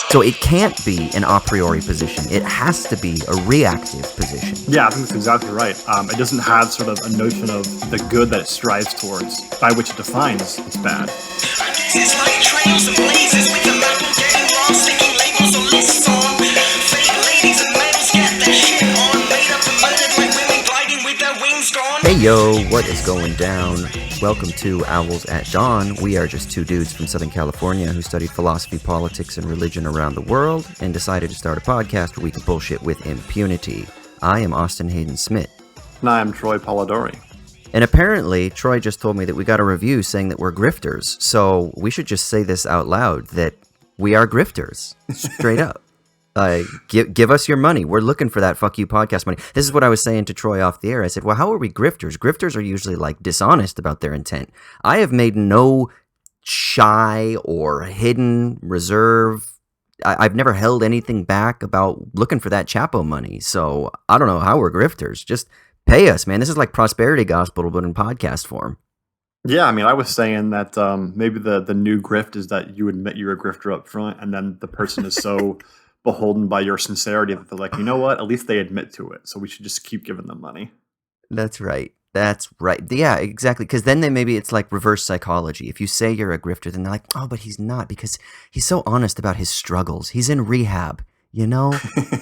So it can't be an a priori position. It has to be a reactive position. Yeah, I think that's exactly right. It doesn't have sort of a notion of the good that it strives towards, by which it defines it's bad. It's like trails and blazes with the map getting wrong, sticking labels on lists on. Fake ladies and males get their shit on, made up and murdered like women gliding with their wings gone. Hey yo, what is going down? Welcome to Owls at Dawn. We are just two dudes from Southern California who studied philosophy, politics, and religion around the world and decided to start a podcast where we can bullshit with impunity. I am Austin Hayden Smith. And I am Troy Polidori. And apparently, Troy just told me that we got a review saying that we're grifters. So we should just say this out loud, that we are grifters. Straight up. Give us your money. We're looking for that fuck you podcast money. This is what I was saying to Troy off the air. I said, well, how are we grifters? Grifters are usually like dishonest about their intent. I have made no shy or hidden reserve. I've never held anything back about looking for that Chapo money. So I don't know how we're grifters. Just pay us, man. This is like prosperity gospel, but in podcast form. Yeah, I mean, I was saying that maybe the new grift is that you admit you're a grifter up front, and then the person is so beholden by your sincerity that they're like, you know what? At least they admit to it, so we should just keep giving them money. That's right. That's right. Yeah, exactly. Because then maybe it's like reverse psychology. If you say you're a grifter, then they're like, oh, but he's not, because he's so honest about his struggles. He's in rehab, you know?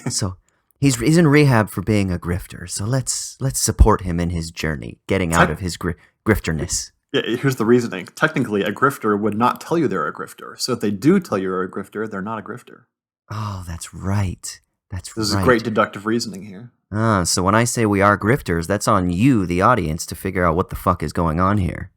So he's in rehab for being a grifter. So let's support him in his journey, getting out of his grifterness. Yeah, here's the reasoning. Technically, a grifter would not tell you they're a grifter. So if they do tell you you're a grifter, they're not a grifter. Oh, that's right. This is great deductive reasoning here. So when I say we are grifters, that's on you, the audience, to figure out what the fuck is going on here.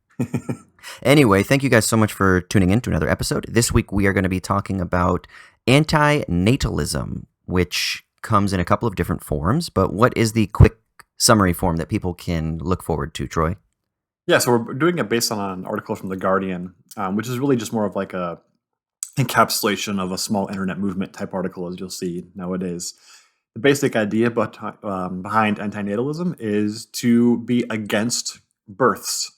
Anyway, thank you guys so much for tuning in to another episode. This week we are going to be talking about anti-natalism, which comes in a couple of different forms. But what is the quick summary form that people can look forward to, Troy? Yeah, so we're doing it based on an article from The Guardian, which is really just more of like a encapsulation of a small internet movement type article, as you'll see nowadays. The basic idea behind anti-natalism is to be against births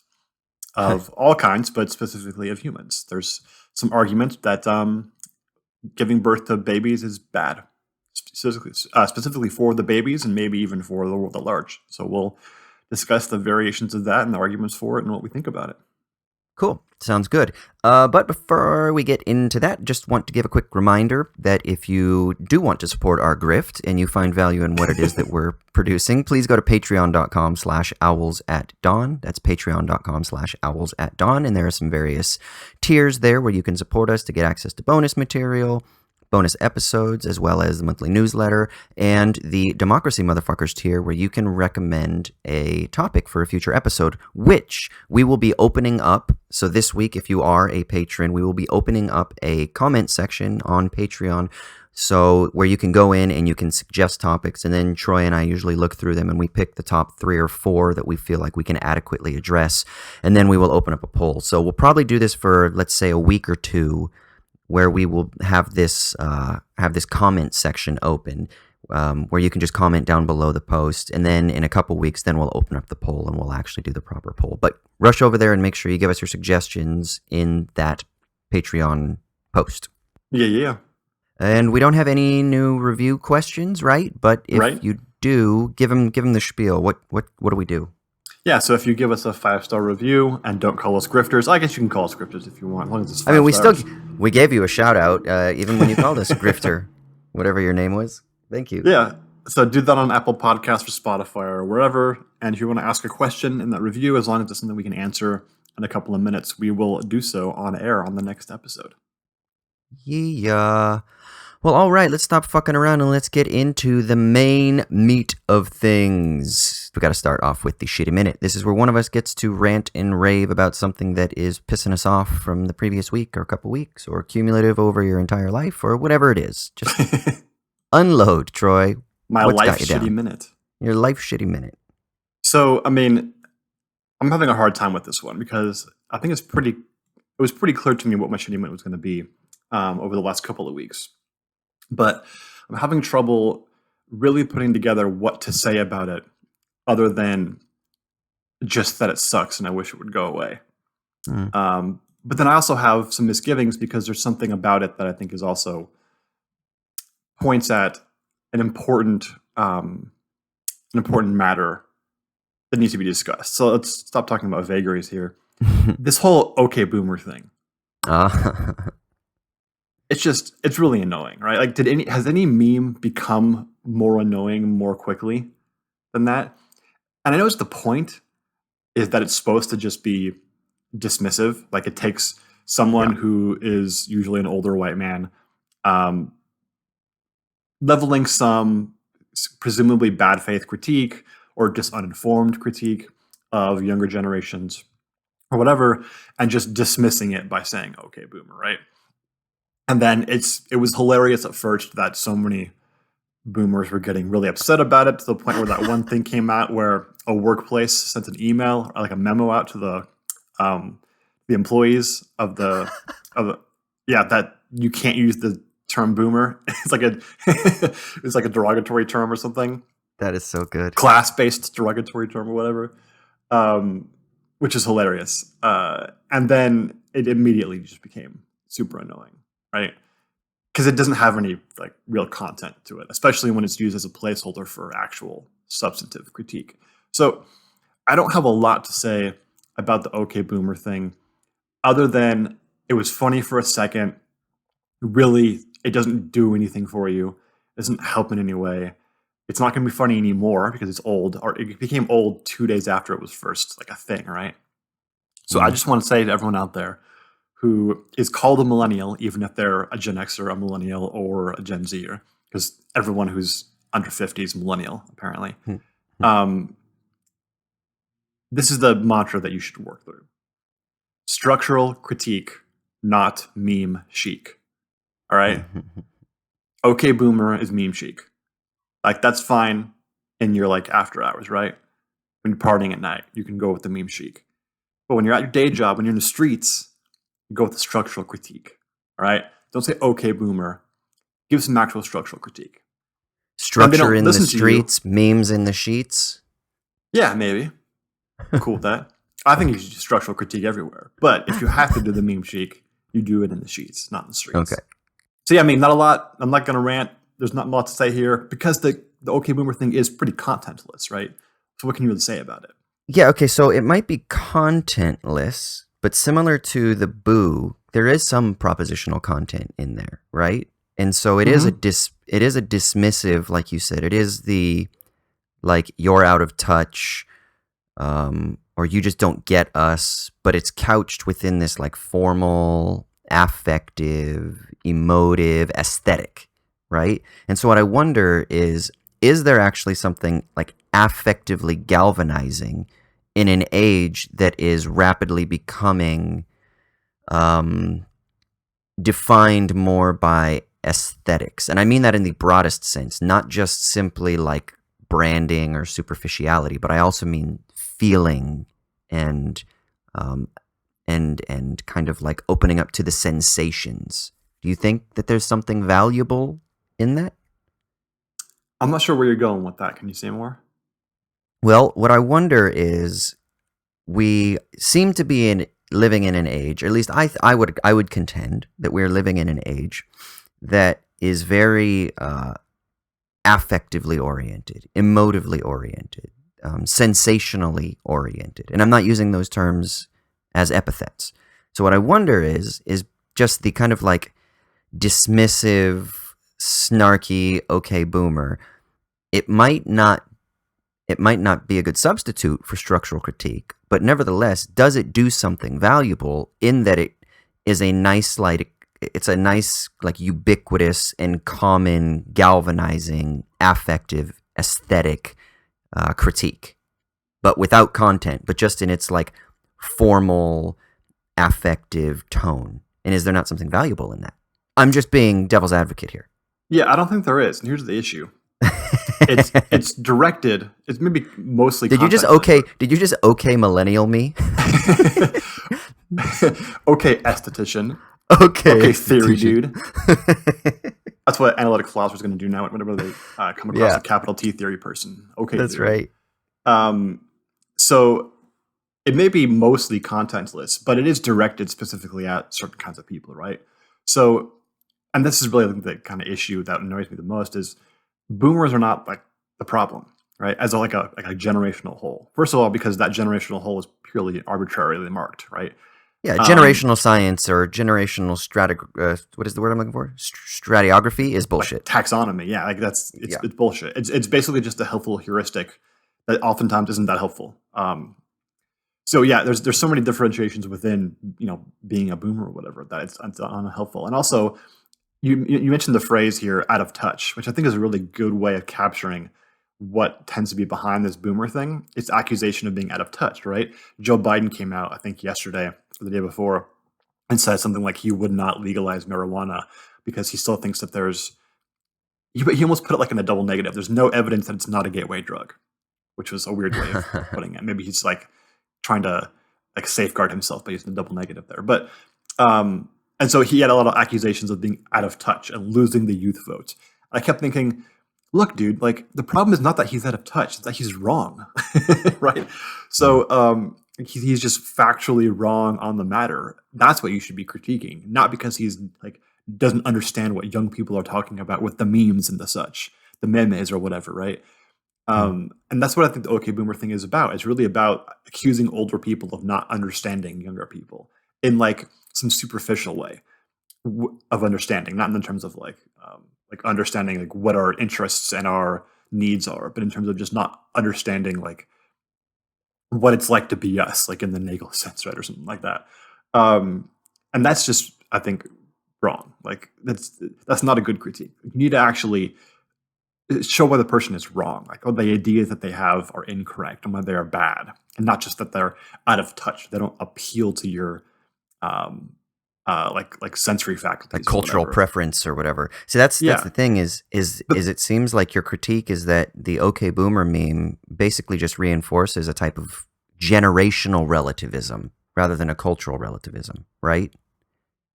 of all kinds, but specifically of humans. There's some argument that giving birth to babies is bad, specifically for the babies and maybe even for the world at large. So we'll discuss the variations of that and the arguments for it and what we think about it. Cool. Sounds good. But before we get into that, just want to give a quick reminder that if you do want to support our grift and you find value in what it is that we're producing, please go to patreon.com/owlsatdawn. That's patreon.com/owlsatdawn. And there are some various tiers there where you can support us to get access to bonus material, bonus episodes, as well as the monthly newsletter, and the Democracy Motherfuckers tier, where you can recommend a topic for a future episode, which we will be opening up. So this week, if you are a patron, we will be opening up a comment section on Patreon, so where you can go in and you can suggest topics, and then Troy and I usually look through them and we pick the top 3 or 4 that we feel like we can adequately address, and then we will open up a poll. So we'll probably do this for, let's say, a week or two, where we will have this comment section open, where you can just comment down below the post, and then in a couple weeks, then we'll open up the poll and we'll actually do the proper poll. But rush over there and make sure you give us your suggestions in that Patreon post. Yeah. And we don't have any new review questions, right? But if you do, give them the spiel. What do we do? Yeah, so if you give us a 5-star review and don't call us grifters, I guess you can call us grifters if you want, as long as it's 5 stars. We gave you a shout out, even when you called us grifter, whatever your name was. Thank you. Yeah, so do that on Apple Podcasts or Spotify or wherever. And if you want to ask a question in that review, as long as it's something we can answer in a couple of minutes, we will do so on air on the next episode. Yeah. Well, all right, let's stop fucking around and let's get into the main meat of things. We got to start off with the shitty minute. This is where one of us gets to rant and rave about something that is pissing us off from the previous week or a couple weeks or cumulative over your entire life or whatever it is. Just unload, Troy. My life shitty minute. Your life shitty minute. So, I mean, I'm having a hard time with this one because I think it was pretty clear to me what my shitty minute was going to be over the last couple of weeks. But I'm having trouble really putting together what to say about it other than just that it sucks and I wish it would go away. But then I also have some misgivings because there's something about it that I think is also points at an important matter that needs to be discussed. So let's stop talking about vagaries here. This whole okay boomer thing. It's really annoying, right? Like, has any meme become more annoying more quickly than that? And I know the point is that it's supposed to just be dismissive. Like, it takes someone who is usually an older white man, leveling some presumably bad faith critique or just uninformed critique of younger generations or whatever, and just dismissing it by saying, okay, boomer, right? And then it was hilarious at first that so many boomers were getting really upset about it, to the point where that one thing came out where a workplace sent an email or like a memo out to the employees of the that you can't use the term boomer. It's like a derogatory term or something. That is so good. Class-based derogatory term or whatever, which is hilarious. And then it immediately just became super annoying, right? Because it doesn't have any like real content to it, especially when it's used as a placeholder for actual substantive critique. So I don't have a lot to say about the okay boomer thing, other than it was funny for a second. Really, it doesn't do anything for you. It doesn't help in any way. It's not going to be funny anymore because it's old, or it became old 2 days after it was first like a thing, right? So I just want to say to everyone out there who is called a millennial, even if they're a Gen Xer, a millennial, or a Gen Zer, because everyone who's under 50 is millennial, apparently. This is the mantra that you should work through. Structural critique, not meme chic. All right? Okay boomer is meme chic. Like, that's fine in your like after hours, right? When you're partying at night, you can go with the meme chic. But when you're at your day job, when you're in the streets, you go with the structural critique. All right? Don't say okay boomer. Give some actual structural critique. Structure in the streets, memes in the sheets. Yeah, maybe. I'm cool with that. I think you should do structural critique everywhere. But if you have to do the meme chic, you do it in the sheets, not in the streets. Okay. So yeah, I mean, not a lot. I'm not going to rant. There's not much to say here because the okay boomer thing is pretty contentless, right? So what can you really say about it? Yeah, okay, so it might be contentless, but similar to the boo, there is some propositional content in there, right? And so it is a dismissive, like you said. It is the like you're out of touch, or you just don't get us, but it's couched within this like formal, affective, emotive aesthetic, right? And so what I wonder is there actually something like affectively galvanizing in an age that is rapidly becoming defined more by aesthetics? And I mean that in the broadest sense, not just simply like branding or superficiality, but I also mean feeling and kind of like opening up to the sensations. Do you think that there's something valuable in that? I'm not sure where you're going with that. Can you say more? Well, what I wonder is we seem to be living in an age, or at least I would contend that we're living in an age that is very affectively oriented, emotively oriented, sensationally oriented. And I'm not using those terms as epithets. So what I wonder is just the kind of like dismissive, snarky, okay boomer. It might not be a good substitute for structural critique, but nevertheless, does it do something valuable in that it is a nice, like, it's a nice, like, ubiquitous and common, galvanizing, affective, aesthetic critique, but without content, but just in its, like, formal, affective tone. And is there not something valuable in that? I'm just being devil's advocate here. Yeah, I don't think there is. And here's the issue. It's directed. It's maybe mostly. Did you just okay millennial me? Okay, esthetician. Okay, theory dude. That's what analytic philosophers are going to do now whenever they come across a capital T theory person. Okay, that's theory. right. So it may be mostly contentless, but it is directed specifically at certain kinds of people, right? So, and this is really the kind of issue that annoys me the most is boomers are not like the problem, right? As like a generational whole. First of all, because that generational whole is purely arbitrarily marked, right? Yeah, Um, generational science or generational what is the word I'm looking for? Stratigraphy is like bullshit. taxonomy, yeah, like Yeah. it's bullshit. It's basically just a helpful heuristic that oftentimes isn't that helpful. So yeah, there's so many differentiations within being a boomer or whatever that it's unhelpful. And also, you mentioned the phrase here "out of touch," which I think is a really good way of capturing what tends to be behind this boomer thing. It's accusation of being out of touch, right? Joe Biden came out, I think yesterday or the day before, and said something like he would not legalize marijuana because he still thinks that he almost put it like in a double negative. There's no evidence that it's not a gateway drug, which was a weird way of putting it. Maybe he's like trying to like safeguard himself by using the double negative there. But and so he had a lot of accusations of being out of touch and losing the youth vote. I kept thinking, look, dude, like the problem is not that he's out of touch; it's that he's wrong, right? So he's just factually wrong on the matter. That's what you should be critiquing, not because he's like doesn't understand what young people are talking about with the memes and the such, the memes or whatever, right? And that's what I think the OK Boomer thing is about. It's really about accusing older people of not understanding younger people in like some superficial way of understanding, not in terms of like understanding like what our interests and our needs are, but in terms of just not understanding like what it's like to be us, like in the Nagel sense, right, or something like that. And that's just, I think, wrong. Like that's not a good critique. You need to actually show why the person is wrong, like the ideas that they have are incorrect and why they are bad, and not just that they're out of touch. They don't appeal to your like sensory faculties, Like or cultural whatever. preference or whatever. So that's Yeah, the thing is it seems like your critique is that the OK Boomer meme basically just reinforces a type of generational relativism rather than a cultural relativism, right?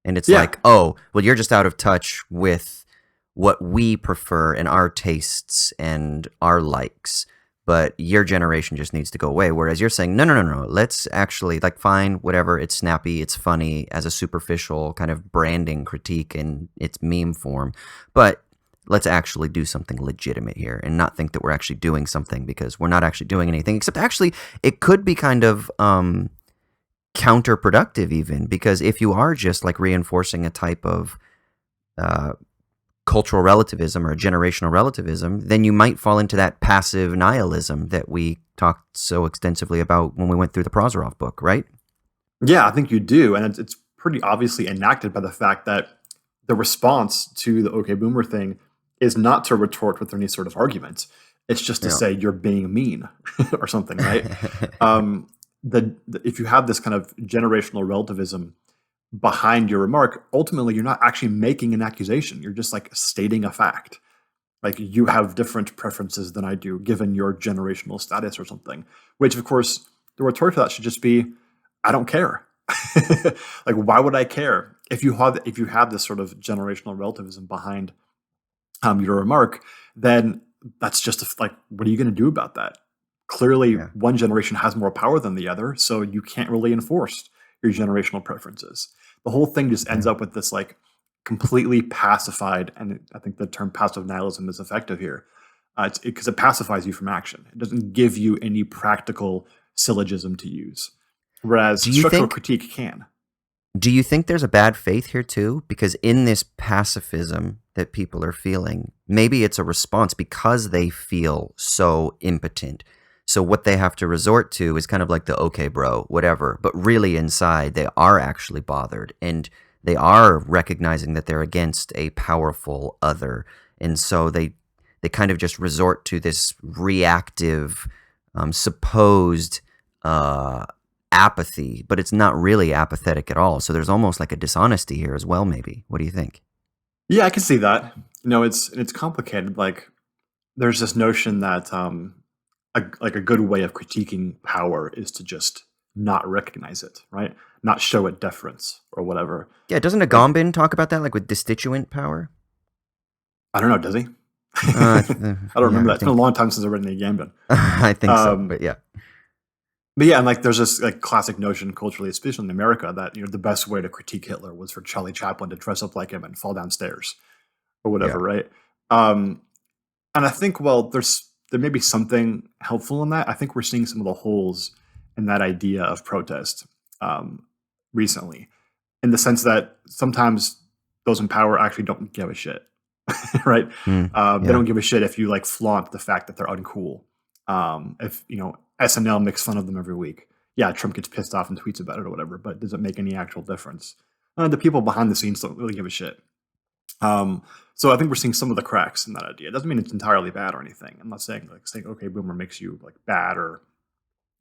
And it's yeah, like, oh, well, you're just out of touch with what we prefer and our tastes and our likes, but your generation just needs to go away. Whereas you're saying, no, no, no, no, let's actually, like, fine, whatever, it's snappy, it's funny as a superficial kind of branding critique in its meme form, but let's actually do something legitimate here and not think that we're actually doing something, because we're not actually doing anything, except actually it could be kind of counterproductive even, because if you are just like reinforcing a type of uh, cultural relativism or generational relativism, then you might fall into that passive nihilism that we talked so extensively about when we went through the Prozorov book, right? yeah. I think you do, and it's pretty obviously enacted by the fact that the response to the OK Boomer thing is not to retort with any sort of argument. It's just to Yeah. say you're being mean or something, right? If you have this kind of generational relativism behind your remark, ultimately you're not actually making an accusation. You're just like stating a fact. Like you have different preferences than I do, given your generational status or something. Which, of course, the retort to that should just be, I don't care. Like, why would I care if you have this sort of generational relativism behind your remark? Then that's just like, what are you going to do about that? Clearly, Yeah. one generation has more power than the other, so you can't really enforce your generational preferences. The whole thing just ends Yeah. up with this like completely pacified, and I think the term passive nihilism is effective here, because it pacifies you from action. It doesn't give you any practical syllogism to use, whereas Do you structural think critique can. Do you think there's a bad faith here too? Because in this pacifism that people are feeling, maybe it's a response because they feel so impotent. So what they have to resort to is kind of like the okay, bro, whatever. But really inside, they are actually bothered and they are recognizing that they're against a powerful other. And so they kind of just resort to this reactive, supposed apathy, but it's not really apathetic at all. So there's almost like a dishonesty here as well, maybe. What do you think? Yeah, I can see that. It's complicated. Like there's this notion that like a good way of critiquing power is to just not recognize it, right? Not show it deference or whatever. Yeah, doesn't Like Agamben talk about that, like with destituent power? I don't know, does he? Uh, I don't yeah, remember that. I It's been a think long time since I read any Gambit. I think so, Um, but yeah. But yeah, and like there's this like classic notion culturally, especially in America, that the best way to critique Hitler was for Charlie Chaplin to dress up like him and fall downstairs or Yeah. whatever, right? Um, and I think, well, there may be something helpful in that. I think we're seeing some of the holes in that idea of protest um, recently, in the sense that sometimes those in power actually don't give a shit, right? They Yeah. don't give a shit if you like flaunt the fact that they're uncool. If SNL makes fun of them every week, yeah, Trump gets pissed off and tweets about it or whatever, but does it make any actual difference? The people behind the scenes don't really give a shit. So I think we're seeing some of the cracks in that idea. It doesn't mean it's entirely bad or anything. I'm not saying okay, boomer makes you like bad or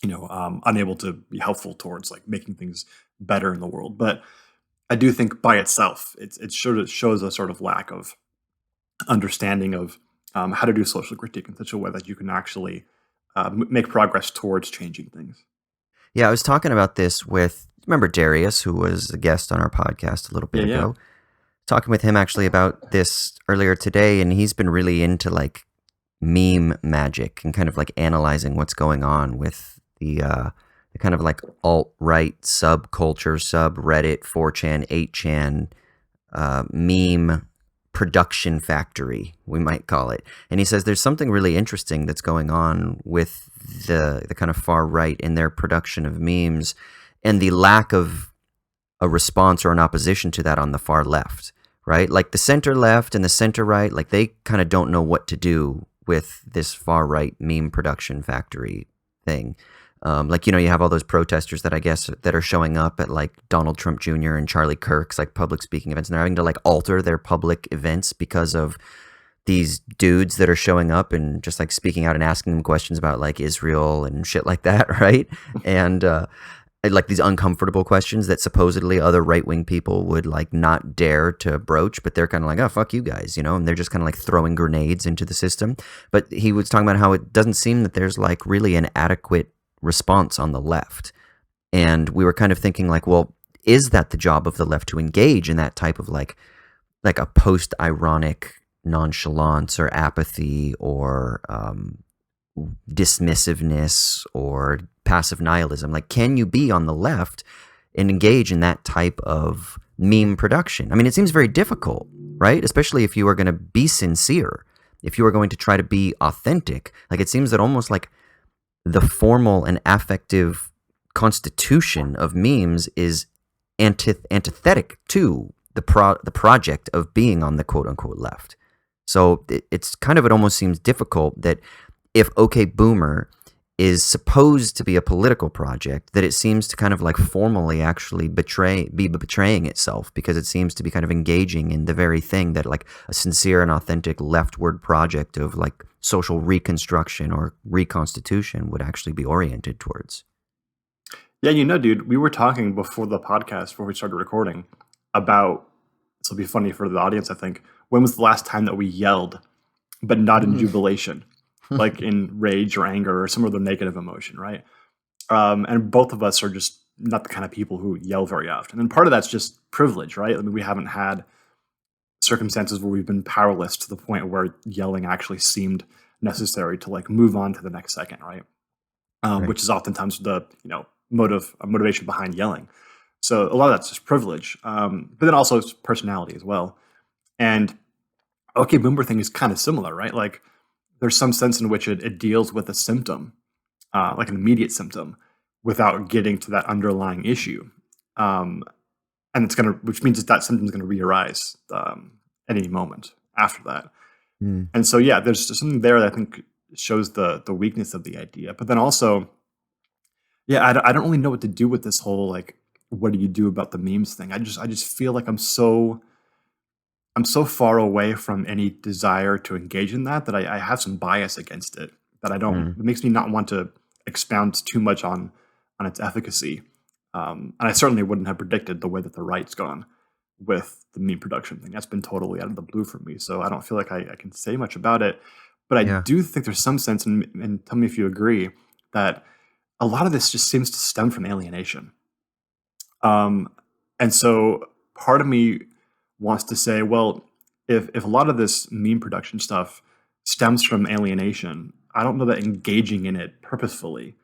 unable to be helpful towards like making things better in the world. But I do think by itself, it shows a sort of lack of understanding of how to do social critique in such a way that you can actually make progress towards changing things. Yeah, I was talking about this with, remember Darius, who was a guest on our podcast a little bit Yeah, ago. Talking with him actually about this earlier today, and he's been really into like meme magic and kind of like analyzing what's going on with the kind of like alt-right subculture, subreddit, 4chan, 8chan meme production factory, we might call it. And he says there's something really interesting that's going on with the kind of far right in their production of memes and the lack of a response or an opposition to that on the far left, right? Like the center left and the center right, like they kind of don't know what to do with this far right meme production factory thing. Like, you have all those protesters that I guess that are showing up at like Donald Trump Jr. and Charlie Kirk's like public speaking events, and they're having to like alter their public events because of these dudes that are showing up and just like speaking out and asking them questions about like Israel and shit like that, right? And like these uncomfortable questions that supposedly other right-wing people would like not dare to broach, but they're kind of like, oh, fuck you guys, and they're just kind of like throwing grenades into the system. But he was talking about how it doesn't seem that there's like really an adequate response on the left. And we were kind of thinking like, well, is that the job of the left to engage in that type of like a post-ironic nonchalance or apathy or dismissiveness or passive nihilism? Like, can you be on the left and engage in that type of meme production? I mean, it seems very difficult, right? Especially if you are going to be sincere, if you are going to try to be authentic. Like, it seems that almost like the formal and affective constitution of memes is antithetic to the project of being on the quote-unquote left. So it's kind of, it almost seems difficult that if OK Boomer is supposed to be a political project, that it seems to kind of like formally actually be betraying itself, because it seems to be kind of engaging in the very thing that like a sincere and authentic leftward project of like social reconstruction or reconstitution would actually be oriented towards. Yeah, dude, we were talking before the podcast, before we started recording, about, this will be funny for the audience, I think, when was the last time that we yelled, but not in jubilation, like in rage or anger or some other negative emotion, right? And both of us are just not the kind of people who yell very often. And part of that's just privilege, right? I mean, we haven't had circumstances where we've been powerless to the point where yelling actually seemed necessary to like move on to the next second, right? Right. Which is oftentimes the motivation behind yelling. So a lot of that's just privilege, but then also it's personality as well. And OK Boomer thing is kind of similar, right? Like there's some sense in which it deals with a symptom, like an immediate symptom, without getting to that underlying issue. And which means that symptom's going to re-arise at any moment after that. And so, yeah, there's something there that I think shows the weakness of the idea. But then also, yeah, I don't really know what to do with this whole like, what do you do about the memes thing? I just feel like I'm so far away from any desire to engage in that I have some bias against it that I don't. It makes me not want to expound too much on its efficacy. And I certainly wouldn't have predicted the way that the right's gone with the meme production thing. That's been totally out of the blue for me. So I don't feel like I can say much about it. But I do think there's some sense, and tell me if you agree, that a lot of this just seems to stem from alienation. And so part of me wants to say, well, if a lot of this meme production stuff stems from alienation, I don't know that engaging in it purposefully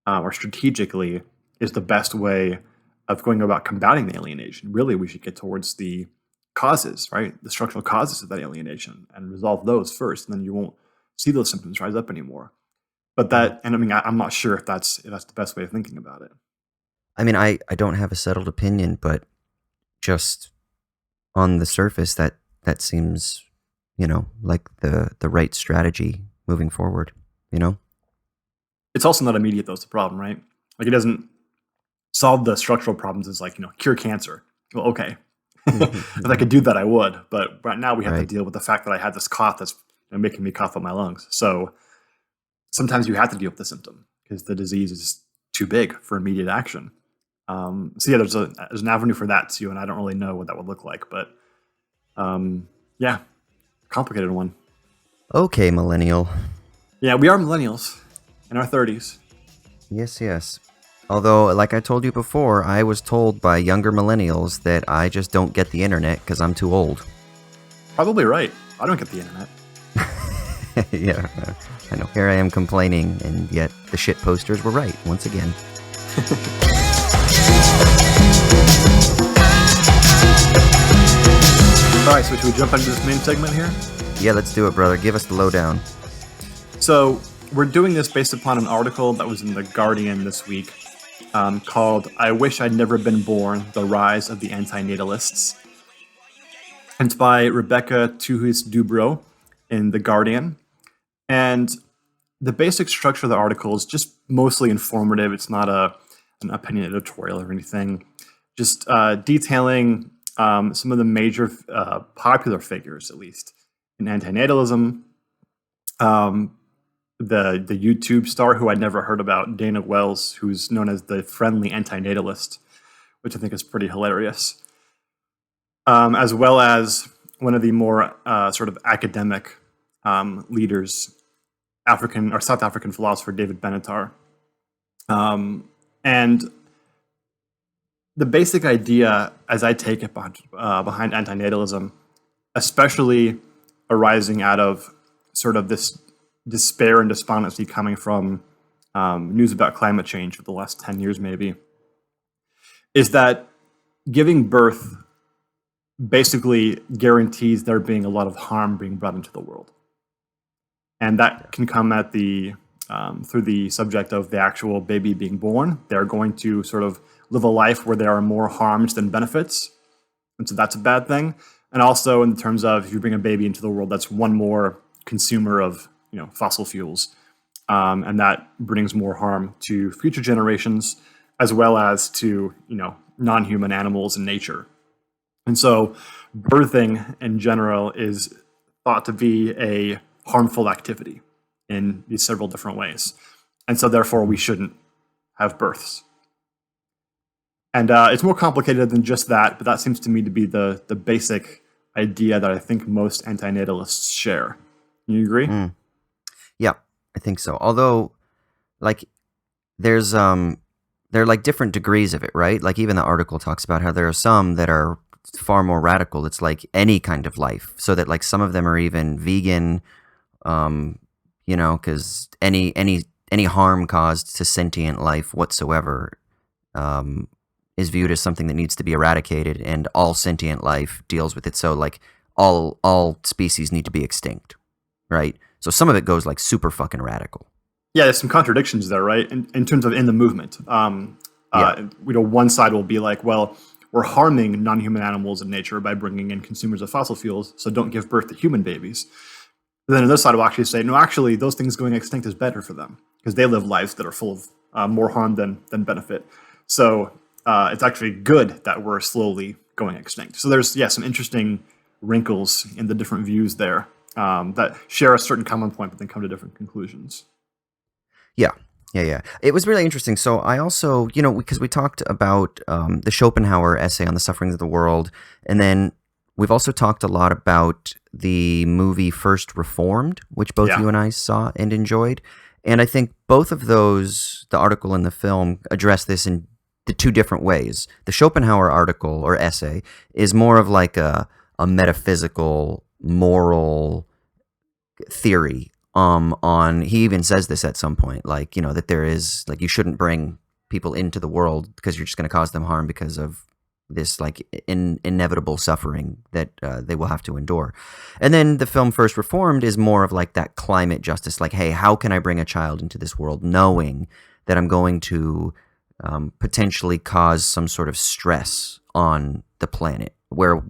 or strategically is the best way of going about combating the alienation. Really, we should get towards the causes, right? The structural causes of that alienation and resolve those first, and then you won't see those symptoms rise up anymore. But that, and I mean, I'm not sure if that's the best way of thinking about it. I mean, I don't have a settled opinion, but just on the surface, that seems, like the right strategy moving forward, It's also not immediate, though, it's the problem, right? Like, it doesn't solve the structural problems as like, cure cancer. Well, okay. If I could do that, I would. But right now we have to Right. deal with the fact that I had this cough that's making me cough up my lungs. So sometimes you have to deal with the symptom because the disease is too big for immediate action. So yeah, there's an avenue for that too, and I don't really know what that would look like, but yeah, complicated one. Okay, millennial. Yeah, we are millennials in our 30s. Yes. Although, like I told you before, I was told by younger millennials that I just don't get the internet because I'm too old. Probably right. I don't get the internet. Yeah, I know. Here I am complaining, and yet the shit posters were right once again. All right, so should we jump into this main segment here? Yeah, let's do it, brother. Give us the lowdown. So we're doing this based upon an article that was in The Guardian this week called I Wish I'd Never Been Born, The Rise of the Anti-Natalists. And it's by Rebecca Tuhis-Dubrow in The Guardian. And the basic structure of the article is just mostly informative. It's not an opinion editorial or anything. Just detailing some of the major popular figures, at least, in antinatalism. The YouTube star who I'd never heard about, Dana Wells, who's known as the friendly antinatalist, which I think is pretty hilarious. As well as one of the more sort of academic leaders, African or South African philosopher David Benatar. And the basic idea, as I take it behind antinatalism, especially arising out of sort of this despair and despondency coming from news about climate change for the last 10 years maybe, is that giving birth basically guarantees there being a lot of harm being brought into the world. And that can come at through the subject of the actual baby being born. They're going to sort of live a life where there are more harms than benefits. And so that's a bad thing. And also in terms of if you bring a baby into the world, that's one more consumer of fossil fuels. And that brings more harm to future generations as well as to non-human animals and nature. And so birthing in general is thought to be a harmful activity in these several different ways. And so therefore we shouldn't have births. And it's more complicated than just that, but that seems to me to be the basic idea that I think most antinatalists share. You agree? Yeah, I think so. Although, like, there are like different degrees of it, right? Like even the article talks about how there are some that are far more radical. It's like any kind of life, so that like some of them are even vegan, because any harm caused to sentient life whatsoever is viewed as something that needs to be eradicated, and all sentient life deals with it. So like all species need to be extinct, right? So some of it goes like super fucking radical. Yeah, there's some contradictions there, right? In terms of in the movement, one side will be like, well, we're harming non-human animals in nature by bringing in consumers of fossil fuels, so don't give birth to human babies. But then another side will actually say, no, actually, those things going extinct is better for them because they live lives that are full of more harm than benefit. So it's actually good that we're slowly going extinct. So there's some interesting wrinkles in the different views there that share a certain common point, but then come to different conclusions. Yeah. It was really interesting. So I also, because we talked about the Schopenhauer essay on the sufferings of the world, and then we've also talked a lot about the movie First Reformed, which both you and I saw and enjoyed. And I think both of those, the article and the film, address this in the two different ways. The Schopenhauer article or essay is more of like a metaphysical, moral theory on he even says this at some point, like, that there is, like, you shouldn't bring people into the world because you're just going to cause them harm because of this, like, inevitable suffering that they will have to endure. And then the film First Reformed is more of like that climate justice, like, hey, how can I bring a child into this world knowing that I'm going to potentially cause some sort of stress on the planet, where,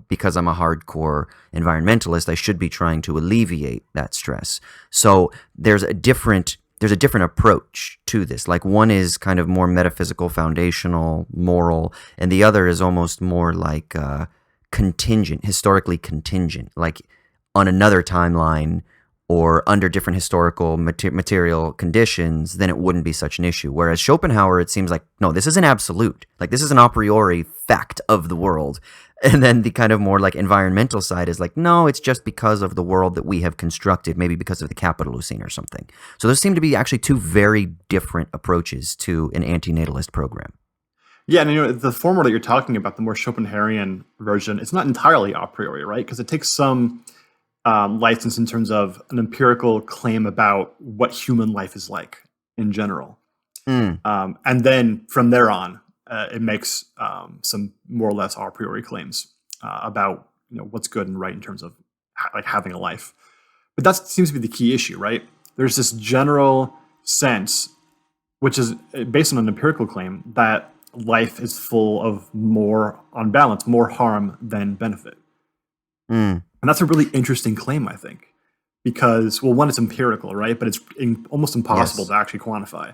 because I'm a hardcore environmentalist, I should be trying to alleviate that stress. So there's a different approach to this. Like, one is kind of more metaphysical, foundational, moral, and the other is almost more like contingent, historically contingent, like on another timeline or under different historical material conditions, then it wouldn't be such an issue. Whereas Schopenhauer, it seems like, no, this is an absolute. Like, this is an a priori fact of the world. And then the kind of more like environmental side is like, no, it's just because of the world that we have constructed, maybe because of the Capitalocene or something. So those seem to be actually two very different approaches to an anti-natalist program. Yeah, and the former that you're talking about, the more Schopenhauerian version, it's not entirely a priori, right? Because it takes some license in terms of an empirical claim about what human life is like in general. And then from there on, it makes some more or less a priori claims about what's good and right in terms of like having a life. But that seems to be the key issue, right? There's this general sense, which is based on an empirical claim, that life is full of more, on balance, more harm than benefit. And that's a really interesting claim, I think, because, well, one, it's empirical, right? But it's almost impossible to actually quantify,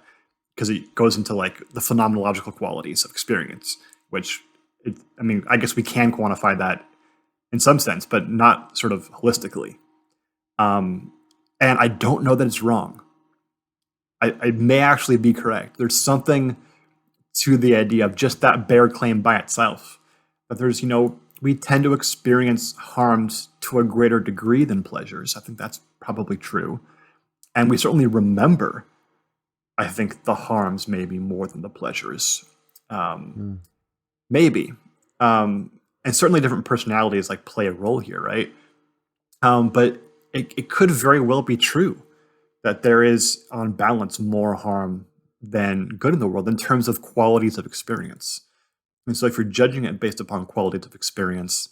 because it goes into like the phenomenological qualities of experience, which, I guess we can quantify that in some sense, but not sort of holistically. And I don't know that it's wrong. I may actually be correct. There's something to the idea of just that bare claim by itself, that there's, we tend to experience harms to a greater degree than pleasures. I think that's probably true. And we certainly remember, I think, the harms maybe more than the pleasures. Maybe. And certainly different personalities like play a role here, right? But it could very well be true that there is, on balance, more harm than good in the world in terms of qualities of experience. And so if you're judging it based upon qualities of experience,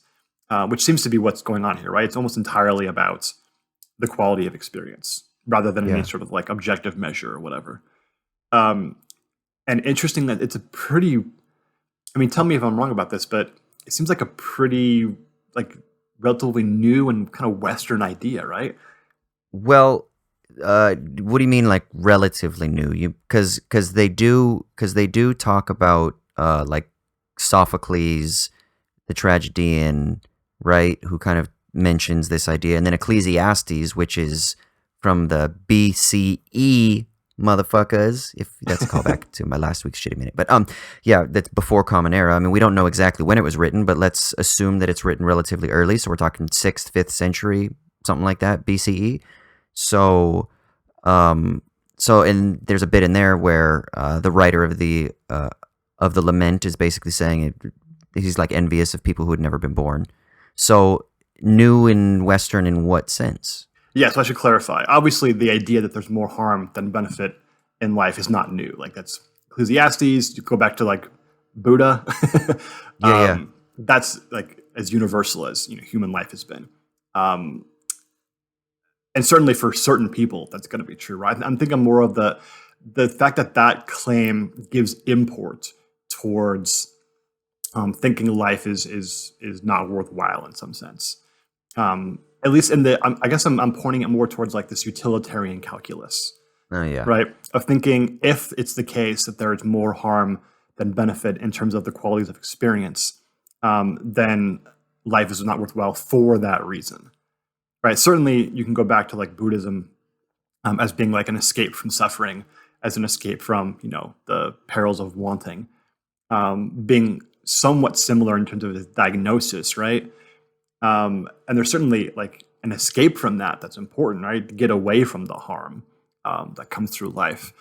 which seems to be what's going on here, right? It's almost entirely about the quality of experience rather than any sort of like objective measure or whatever. And interesting that it's a pretty, tell me if I'm wrong about this, but it seems like a pretty, like, relatively new and kind of Western idea, right? Well, what do you mean, like, relatively new? Because they do talk about like Sophocles, the tragedian, right, who kind of mentions this idea, and then Ecclesiastes, which is from the BCE motherfuckers, if that's a callback to my last week's shitty minute. But that's before Common Era. We don't know exactly when it was written, but let's assume that it's written relatively early. So we're talking 6th, 5th century, something like that, BCE. So and there's a bit in there where the writer of the lament is basically saying he's like envious of people who had never been born. So new in Western in what sense? Yeah, so I should clarify. Obviously, the idea that there's more harm than benefit in life is not new. Like, that's Ecclesiastes. You go back to like Buddha. That's like as universal as human life has been. And certainly for certain people, that's going to be true, right? I'm thinking more of the fact that claim gives import towards thinking life is not worthwhile in some sense. At least I guess I'm pointing it more towards like this utilitarian calculus. Oh yeah. Right? Of thinking, if it's the case that there is more harm than benefit in terms of the qualities of experience, then life is not worthwhile for that reason. Right? Certainly you can go back to like Buddhism as being like an escape from suffering, as an escape from, the perils of wanting, being somewhat similar in terms of the diagnosis, right? And there's certainly like an escape from that's important, right? To get away from the harm that comes through life.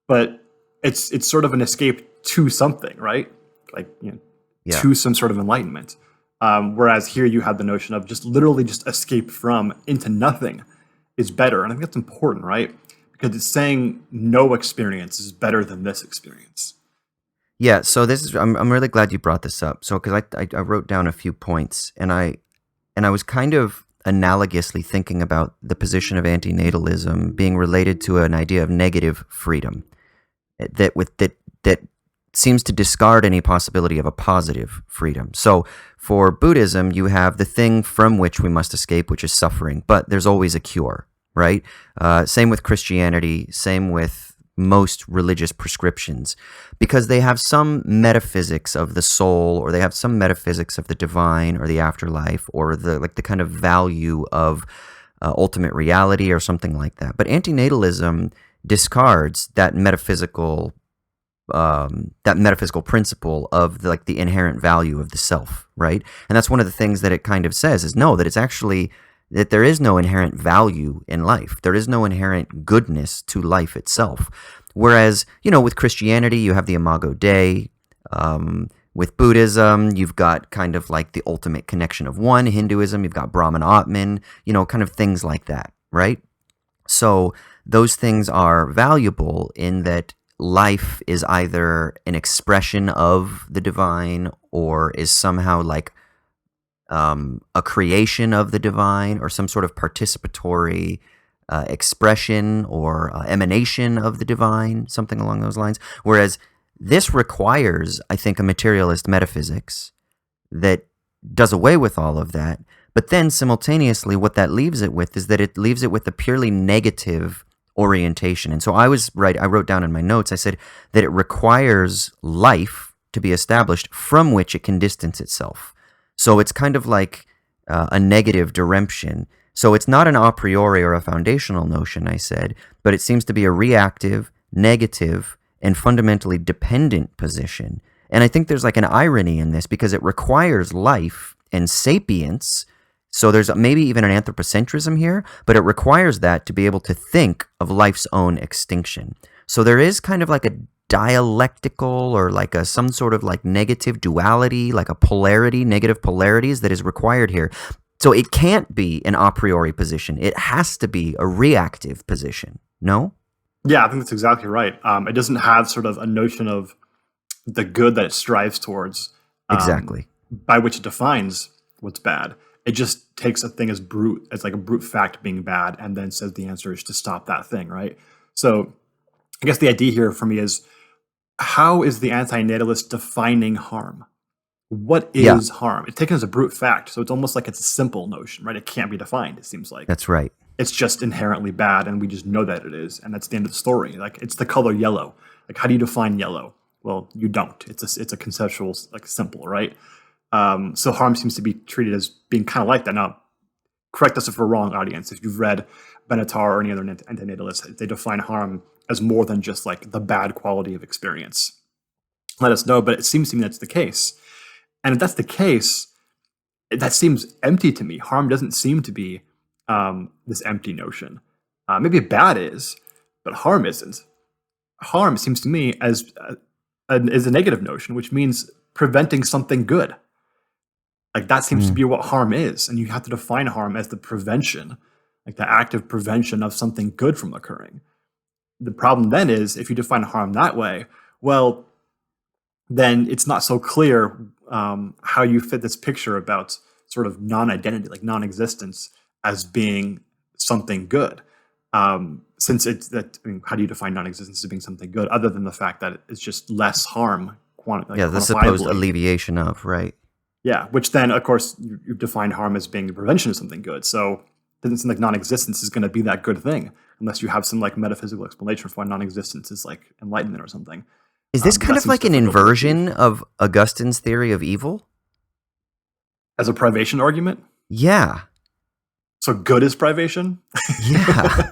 But it's sort of an escape to something, right? Like, to some sort of enlightenment. Whereas here you have the notion of just literally just escape from into nothing is better. And I think that's important, right? Because it's saying no experience is better than this experience. Yeah, so this is I'm really glad you brought this up. So because I wrote down a few points, and I was kind of analogously thinking about the position of antinatalism being related to an idea of negative freedom that seems to discard any possibility of a positive freedom. So for Buddhism, you have the thing from which we must escape, which is suffering, but there's always a cure, right? Same with Christianity, same with most religious prescriptions, because they have some metaphysics of the soul, or they have some metaphysics of the divine or the afterlife, or the kind of value of ultimate reality or something like that. But antinatalism discards that metaphysical principle of the inherent value of the self, right? And that's one of the things that it kind of says is no, that it's actually that there is no inherent value in life. There is no inherent goodness to life itself. Whereas, with Christianity, you have the Imago Dei. With Buddhism, you've got kind of like the ultimate connection of one. Hinduism, you've got Brahman Atman, kind of things like that, right? So those things are valuable in that life is either an expression of the divine or is somehow like a creation of the divine or some sort of participatory expression or emanation of the divine, something along those lines. Whereas this requires, I think, a materialist metaphysics that does away with all of that. But then simultaneously, what that leaves it with is that it leaves it with a purely negative orientation. And so I wrote down in my notes, I said that it requires life to be established from which it can distance itself. So it's kind of like a negative diremption. So it's not an a priori or a foundational notion, I said, but it seems to be a reactive, negative, and fundamentally dependent position. And I think there's like an irony in this because it requires life and sapience. So there's maybe even an anthropocentrism here, but it requires that to be able to think of life's own extinction. So there is kind of like a dialectical or like some sort of like negative duality, like a polarity, negative polarities that is required here. So it can't be an a priori position. It has to be a reactive position. No? Yeah, I think that's exactly right. It doesn't have sort of a notion of the good that it strives towards. Exactly. By which it defines what's bad. It just takes a thing as like a brute fact being bad and then says the answer is to stop that thing, right? So I guess the idea here for me is, how is the anti-natalist defining harm? What is harm? It's taken as a brute fact, so it's almost like it's a simple notion, right? It can't be defined, it seems like. That's right. It's just inherently bad, and we just know that it is, and that's the end of the story. Like, it's the color yellow. Like, how do you define yellow? Well, you don't. It's a conceptual, like, simple, right? So harm seems to be treated as being kind of like that. Now, correct us if we're wrong, audience. If you've read Benatar or any other anti-natalist, they define harm as more than just like the bad quality of experience. Let us know, but it seems to me that's the case. And if that's the case, that seems empty to me. Harm doesn't seem to be this empty notion. Maybe bad is, but harm isn't. Harm seems to me as is a negative notion, which means preventing something good. Like that seems to be what harm is, and you have to define harm as the prevention, like the active prevention of something good from occurring. The problem then is, if you define harm that way, well, then it's not so clear how you fit this picture about sort of non-identity, like non-existence, as being something good. Since it's that, how do you define non-existence as being something good, other than the fact that it's just less harm? The supposed alleviation of, right? Yeah, which then, of course, you've defined harm as being the prevention of something good. So it doesn't seem like non-existence is going to be that good thing, unless you have some like metaphysical explanation for why non-existence is like enlightenment or something. Is this kind of like an inversion of Augustine's theory of evil? As a privation argument? Yeah. So good is privation? Yeah.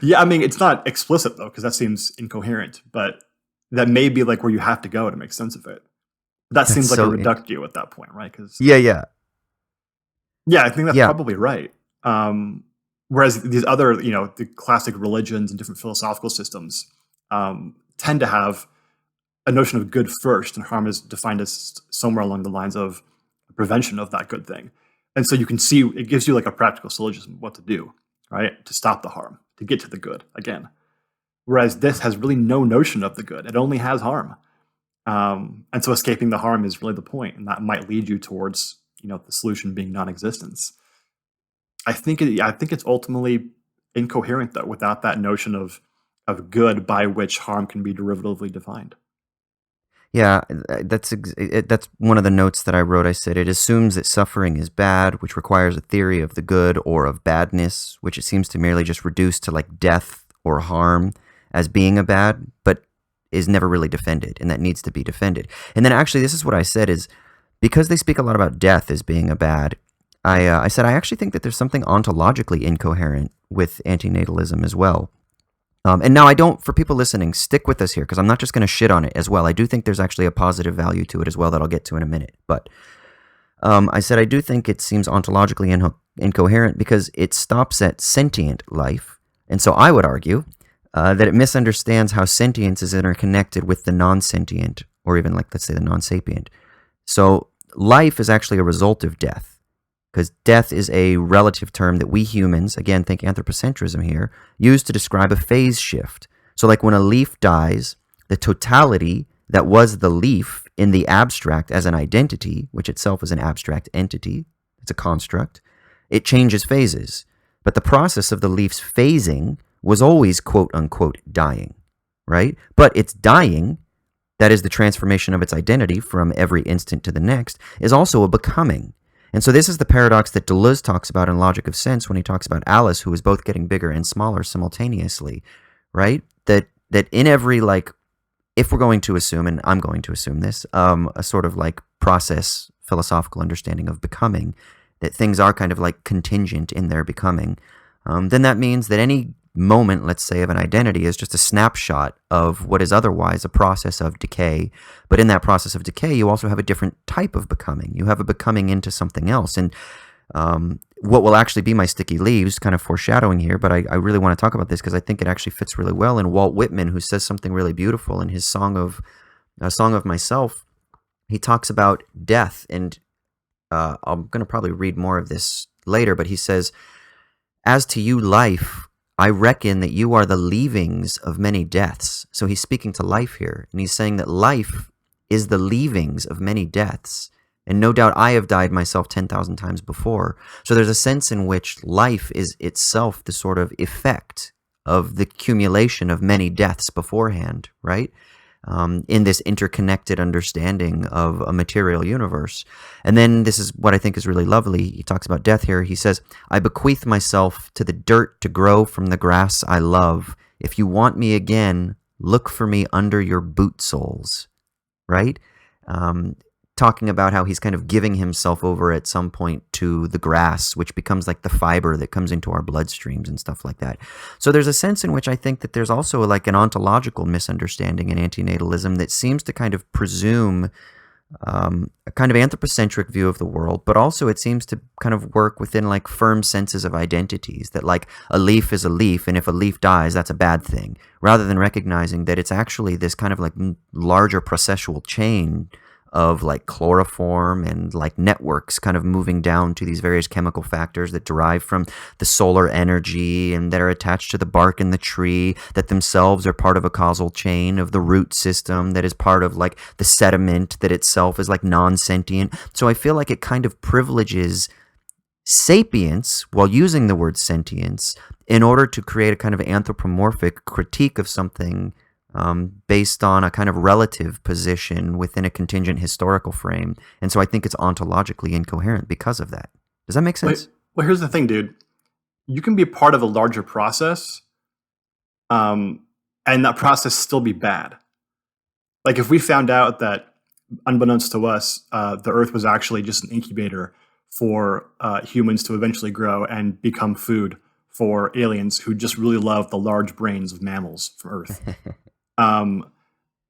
Yeah, I mean, it's not explicit, though, because that seems incoherent. But that may be like where you have to go to make sense of it. That seems like a reductio at that point, right? Yeah. Yeah, I think that's probably right. Whereas these other, the classic religions and different philosophical systems tend to have a notion of good first, and harm is defined as somewhere along the lines of prevention of that good thing. And so you can see, it gives you like a practical syllogism of what to do. right? To stop the harm, to get to the good again. Whereas this has really no notion of the good. It only has harm. And so escaping the harm is really the point, and that might lead you towards, the solution being non-existence. I think it's ultimately incoherent though, without that notion of good by which harm can be derivatively defined. Yeah, that's one of the notes that I wrote. I said it assumes that suffering is bad, which requires a theory of the good or of badness, which it seems to merely just reduce to like death or harm as being a bad, but is never really defended, and that needs to be defended. And then actually, this is what I said is because they speak a lot about death as being a bad. I said I actually think that there's something ontologically incoherent with antinatalism as well. And now I don't, for people listening, stick with us here because I'm not just going to shit on it as well. I do think there's actually a positive value to it as well that I'll get to in a minute. But I said I do think it seems ontologically incoherent because it stops at sentient life. And so I would argue that it misunderstands how sentience is interconnected with the non-sentient, or even like, let's say, the non-sapient. So life is actually a result of death. Because death is a relative term that we humans, again, think anthropocentrism here, use to describe a phase shift. So like when a leaf dies, the totality that was the leaf in the abstract as an identity, which itself is an abstract entity, it's a construct, it changes phases. But the process of the leaf's phasing was always quote unquote dying, right? But its dying, that is the transformation of its identity from every instant to the next, is also a becoming. And so this is the paradox that Deleuze talks about in Logic of Sense when he talks about Alice, who is both getting bigger and smaller simultaneously, right? That in every, like, if we're going to assume, and I'm going to assume this, a sort of like process, philosophical understanding of becoming, that things are kind of like contingent in their becoming, then that means that any moment, let's say, of an identity is just a snapshot of what is otherwise a process of decay. But in that process of decay, you also have a different type of becoming. You have a becoming into something else. And what will actually be my sticky leaves, kind of foreshadowing here, but I really want to talk about this because I think it actually fits really well in Walt Whitman, who says something really beautiful in his Song of Myself. He talks about death, and I'm going to probably read more of this later, but he says, "As to you, life, I reckon that you are the leavings of many deaths." So he's speaking to life here, and he's saying that life is the leavings of many deaths. And no doubt I have died myself 10,000 times before. So there's a sense in which life is itself the sort of effect of the accumulation of many deaths beforehand, right? In this interconnected understanding of a material universe. And then this is what I think is really lovely. He talks about death here. He says, "I bequeath myself to the dirt to grow from the grass I love. If you want me again, look for me under your boot soles." Right? Talking about how he's kind of giving himself over at some point to the grass, which becomes like the fiber that comes into our bloodstreams and stuff like that. So there's a sense in which I think that there's also like an ontological misunderstanding in antinatalism that seems to kind of presume a kind of anthropocentric view of the world, but also it seems to kind of work within like firm senses of identities, that like a leaf is a leaf, and if a leaf dies, that's a bad thing, rather than recognizing that it's actually this kind of like larger processual chain of like chloroform and like networks kind of moving down to these various chemical factors that derive from the solar energy and that are attached to the bark in the tree, that themselves are part of a causal chain of the root system that is part of like the sediment that itself is like non-sentient. So I feel like it kind of privileges sapience while using the word sentience in order to create a kind of anthropomorphic critique of something based on a kind of relative position within a contingent historical frame. And so I think it's ontologically incoherent because of that. Does that make sense? Well, here's the thing, dude. You can be part of a larger process, and that process still be bad. Like if we found out that, unbeknownst to us, the Earth was actually just an incubator for humans to eventually grow and become food for aliens who just really love the large brains of mammals from Earth.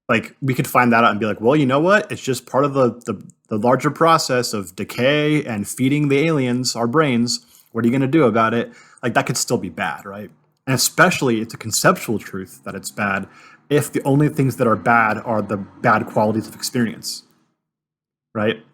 Like we could find that out and be like, well, you know what? It's just part of the larger process of decay and feeding the aliens our brains. What are you going to do about it? Like that could still be bad, right? And especially it's a conceptual truth that it's bad if the only things that are bad are the bad qualities of experience, right?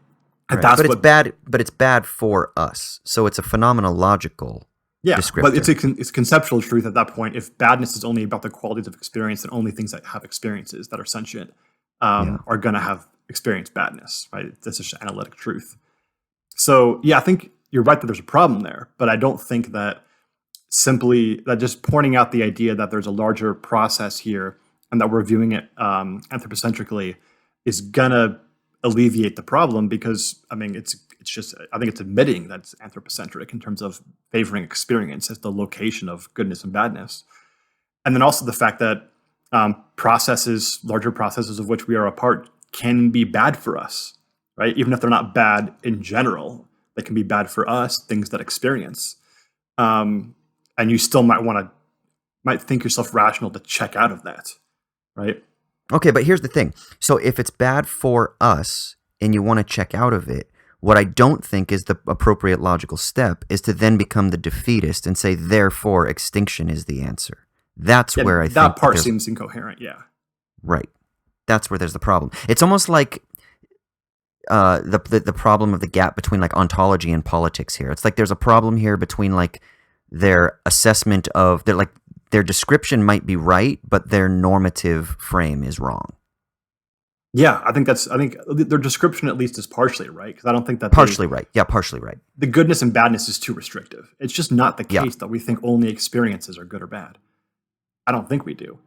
And Right. But it's bad for us. So it's a phenomenological Yeah, descriptor. but it's conceptual truth at that point. If badness is only about the qualities of experience, then only things that have experiences that are sentient are going to have experienced badness, right? That's just analytic truth. So yeah, I think you're right that there's a problem there, but I don't think that just pointing out the idea that there's a larger process here and that we're viewing it anthropocentrically is gonna alleviate the problem, because I think it's admitting that it's anthropocentric in terms of favoring experience as the location of goodness and badness. And then also the fact that larger processes of which we are a part, can be bad for us, right? Even if they're not bad in general, they can be bad for us, things that experience. And you still might think yourself rational to check out of that, right? Okay, but here's the thing. So if it's bad for us and you want to check out of it, what I don't think is the appropriate logical step is to then become the defeatist and say, therefore, extinction is the answer. That's where I think that part seems incoherent. Yeah, right. That's where there's the problem. It's almost like the problem of the gap between like ontology and politics here. It's like there's a problem here between like their assessment of their description might be right, but their normative frame is wrong. Yeah, I think their description at least is partially right, because I don't think that partially right. Yeah, partially right. The goodness and badness is too restrictive. It's just not the case that we think only experiences are good or bad. I don't think we do.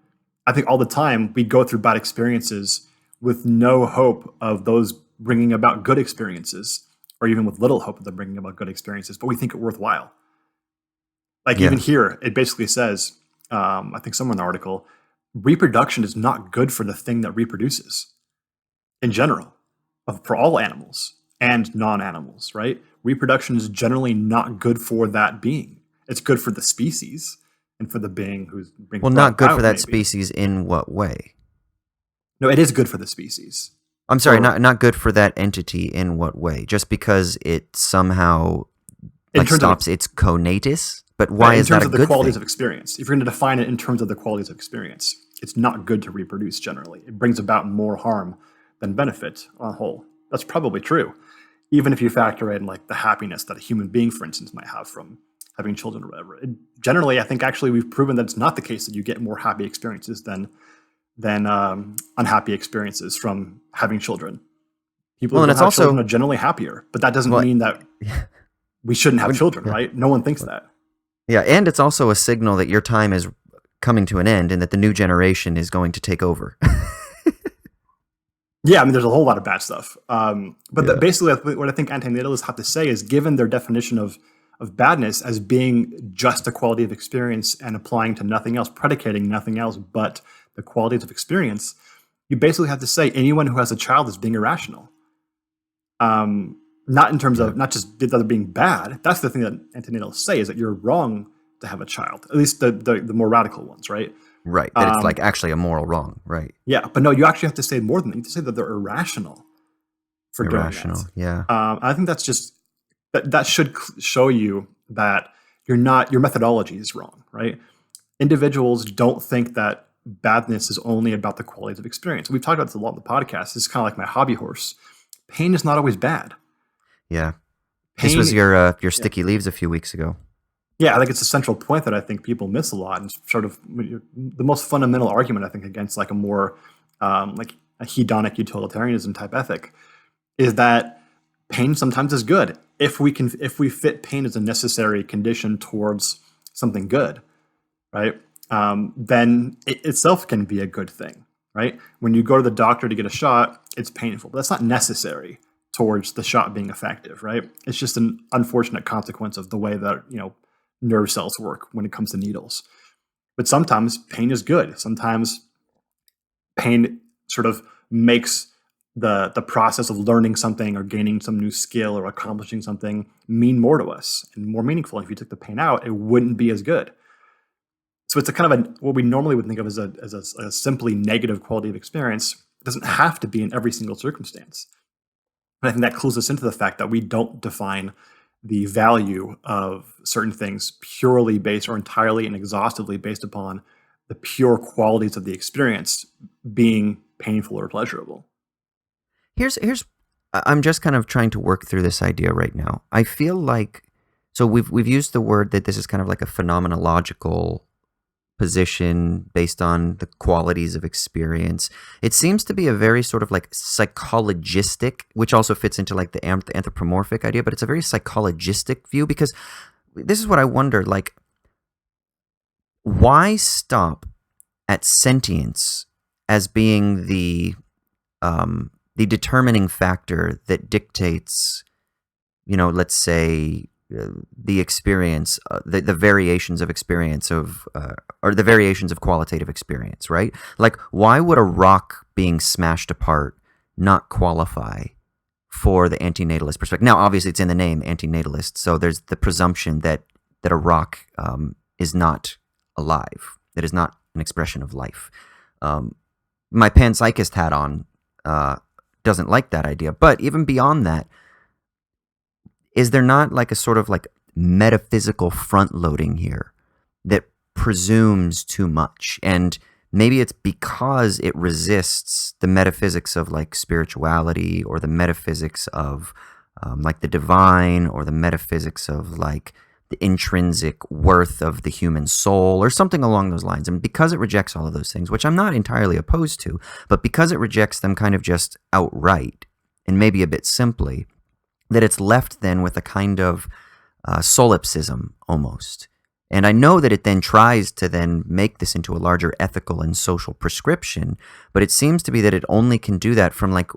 I think all the time we go through bad experiences with no hope of those bringing about good experiences, or even with little hope of them bringing about good experiences, but we think it worthwhile. Like even here, it basically says, I think somewhere in the article, reproduction is not good for the thing that reproduces in general, for all animals and non-animals, right? Reproduction is generally not good for that being. It's good for the species and for the being who's being well, not good out, for that maybe. Species in what way? No, it is good for the species. I'm sorry, not good for that entity in what way? Just because it somehow stops its conatus? But why is that a good thing? In terms of the qualities of experience. If you're going to define it in terms of the qualities of experience, it's not good to reproduce generally. It brings about more harm than benefit on the whole. That's probably true. Even if you factor in like the happiness that a human being, for instance, might have from having children or whatever. Generally, I think actually we've proven that it's not the case that you get more happy experiences than unhappy experiences from having children. People who don't have children are generally happier, but that doesn't mean that we shouldn't have children, right? No one thinks that. Yeah, and it's also a signal that your time is coming to an end and that the new generation is going to take over. Yeah, I mean, there's a whole lot of bad stuff. Basically, what I think anti-natalists have to say is, given their definition of badness as being just the quality of experience and applying to nothing else, predicating nothing else but the qualities of experience, you basically have to say anyone who has a child is being irrational. Not in terms of not just the other being bad. That's the thing that anti-natalists say, is that you're wrong to have a child. At least the more radical ones, right? Right. That it's like actually a moral wrong, right? Yeah, but no, you actually have to say more than that. You have to say that they're irrational for doing that. Yeah. I think that's just that should show you that your methodology is wrong, right? Individuals don't think that badness is only about the qualities of experience. We've talked about this a lot in the podcast. This is kind of like my hobby horse. Pain is not always bad. Yeah. This was your sticky leaves a few weeks ago. Yeah, I think it's a central point that I think people miss a lot, and sort of the most fundamental argument, I think, against like a more like a hedonic utilitarianism type ethic is that pain sometimes is good if we fit pain as a necessary condition towards something good, right? Then it itself can be a good thing, right? When you go to the doctor to get a shot, it's painful, but that's not necessary towards the shot being effective, right? It's just an unfortunate consequence of the way that nerve cells work when it comes to needles. But sometimes pain is good. Sometimes pain sort of makes the process of learning something or gaining some new skill or accomplishing something mean more to us and more meaningful. If you took the pain out, it wouldn't be as good. So it's a kind of what we normally would think of as a simply negative quality of experience. It doesn't have to be in every single circumstance. And I think that clues us into the fact that we don't define the value of certain things purely based or entirely and exhaustively based upon the pure qualities of the experience being painful or pleasurable. I'm just kind of trying to work through this idea right now. I feel like, So we've used the word that this is kind of like a phenomenological position based on the qualities of experience. It seems to be a very sort of like psychologistic, which also fits into like the anthropomorphic idea, but it's a very psychologistic view, because this is what I wonder, like, why stop at sentience as being the determining factor that dictates, let's say, the experience, the variations of experience or the variations of qualitative experience, right? Like, why would a rock being smashed apart not qualify for the anti-natalist perspective? Now, obviously, it's in the name, anti-natalist, so there's the presumption that a rock is not alive, that is not an expression of life. My panpsychist hat on doesn't like that idea, but even beyond that, is there not like a sort of like metaphysical front loading here that presumes too much? And maybe it's because it resists the metaphysics of like spirituality, or the metaphysics of like the divine, or the metaphysics of like the intrinsic worth of the human soul, or something along those lines. And because it rejects all of those things, which I'm not entirely opposed to, but because it rejects them kind of just outright, and maybe a bit simply, that it's left then with a kind of solipsism almost. And I know that it then tries to then make this into a larger ethical and social prescription, but it seems to be that it only can do that from like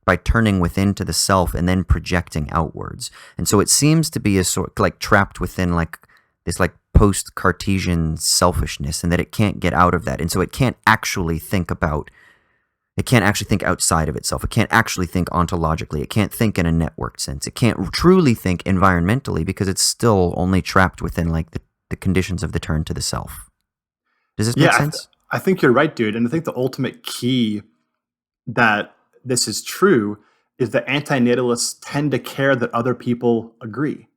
by turning within to the self and then projecting outwards. And so it seems to be a sort like trapped within like this like post-Cartesian selfishness, and that it can't get out of that. And so it can't actually think outside of itself. It can't actually think ontologically. It can't think in a networked sense. It can't truly think environmentally, because it's still only trapped within like the conditions of the turn to the self. Does this make sense? I think you're right, dude. And I think the ultimate key that this is true is that anti-natalists tend to care that other people agree,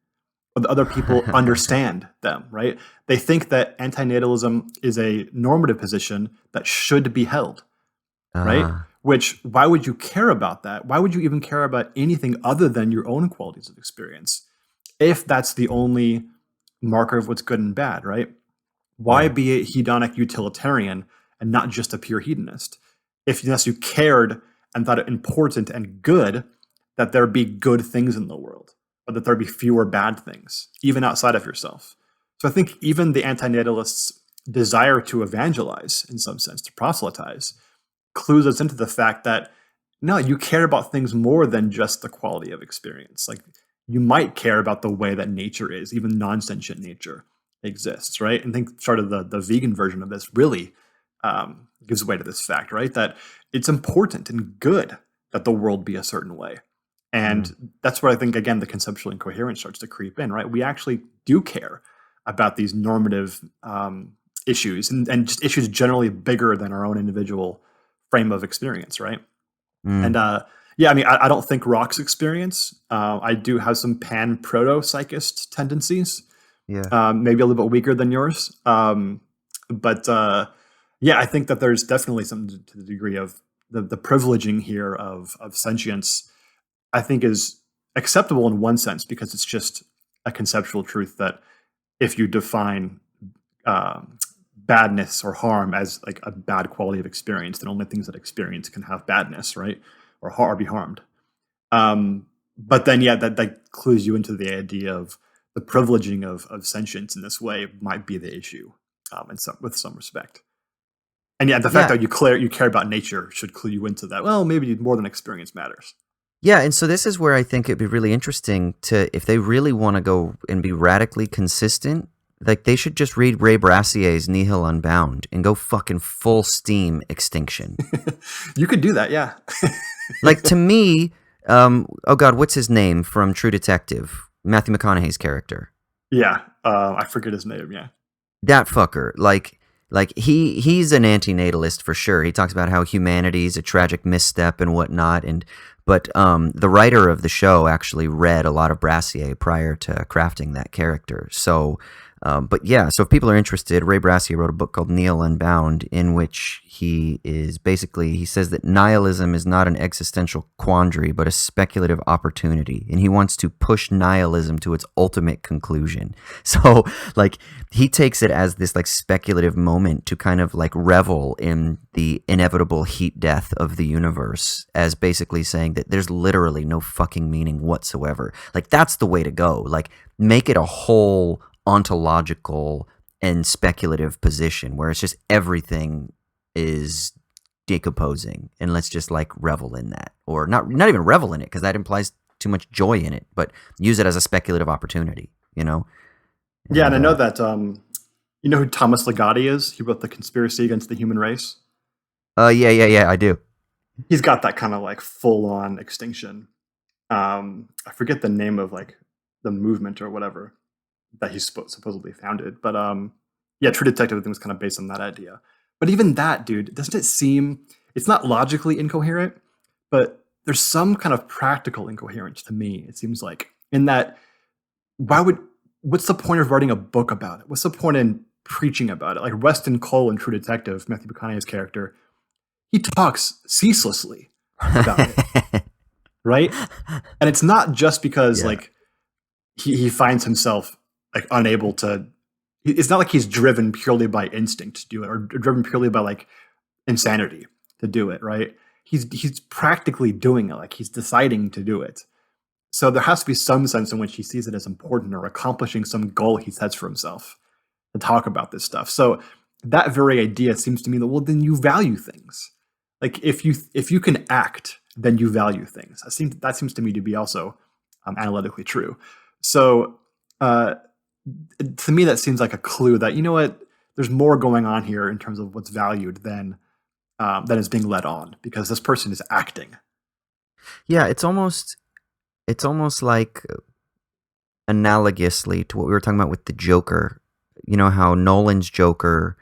or that other people understand them, right? They think that anti-natalism is a normative position that should be held. Right? Which, why would you care about that? Why would you even care about anything other than your own qualities of experience, if that's the only marker of what's good and bad, right? Why be a hedonic utilitarian and not just a pure hedonist? Unless you cared and thought it important and good that there be good things in the world, or that there be fewer bad things, even outside of yourself. So I think even the anti-natalists' desire to evangelize, in some sense, to proselytize, clues us into the fact that no, you care about things more than just the quality of experience. Like, you might care about the way that nature is, even non-sentient nature exists, right? And I think sort of the vegan version of this really gives way to this fact, right? That it's important and good that the world be a certain way. And that's where I think, again, the conceptual incoherence starts to creep in, right? We actually do care about these normative issues, and just issues generally bigger than our own individual frame of experience, right? And I mean, I don't think rocks experience. I do have some pan-proto-psychist tendencies, maybe a little bit weaker than yours. But I think that there's definitely something to the degree of the privileging here of sentience, I think, is acceptable in one sense, because it's just a conceptual truth that if you define badness or harm as like a bad quality of experience, then only things that experience can have badness, right? Or be harmed. But then, that clues you into the idea of the privileging of sentience in this way might be the issue, with some respect. And the fact that you care about nature should clue you into that. Well, maybe more than experience matters. Yeah, and so this is where I think it'd be really interesting to, if they really want to go and be radically consistent, like, they should just read Ray Brassier's Nihil Unbound and go fucking full steam extinction. You could do that, yeah. Like, to me, oh God, what's his name from True Detective? Matthew McConaughey's character. Yeah, I forget his name, yeah. That fucker, like he's an anti-natalist for sure. He talks about how humanity's a tragic misstep and whatnot, but the writer of the show actually read a lot of Brassier prior to crafting that character. So But yeah, so if people are interested, Ray Brassier wrote a book called Nihil Unbound, in which he says that nihilism is not an existential quandary, but a speculative opportunity. And he wants to push nihilism to its ultimate conclusion. So like he takes it as this like speculative moment to kind of like revel in the inevitable heat death of the universe, as basically saying that there's literally no fucking meaning whatsoever. Like that's the way to go. Like make it a whole ontological and speculative position where it's just everything is decomposing, and let's just like revel in that, or not even revel in it, because that implies too much joy in it, but use it as a speculative opportunity, you know? Yeah, and I know that you know who Thomas Ligotti is? He wrote The Conspiracy Against the Human Race. Yeah, I do. He's got that kind of like full-on extinction. I forget the name of like the movement or whatever that he supposedly founded, but yeah, True Detective I think was kind of based on that idea. But even that, dude, doesn't it seem, it's not logically incoherent, but there's some kind of practical incoherence to me, it seems like, in that what's the point of writing a book about it? What's the point in preaching about it? Like Weston Cole in True Detective, Matthew McConaughey's character, he talks ceaselessly about it, right? And it's not just because like he finds himself like unable to, it's not like he's driven purely by instinct to do it, or driven purely by like insanity to do it, right? He's practically doing it, like he's deciding to do it. So there has to be some sense in which he sees it as important or accomplishing some goal he sets for himself to talk about this stuff. So that very idea seems to me that, well, then you value things. Like if you can act, then you value things. That seems to me to be also analytically true. So to me, that seems like a clue that, you know what, there's more going on here in terms of what's valued than is being led on, because this person is acting. Yeah, it's almost like analogously to what we were talking about with the Joker. You know how Nolan's Joker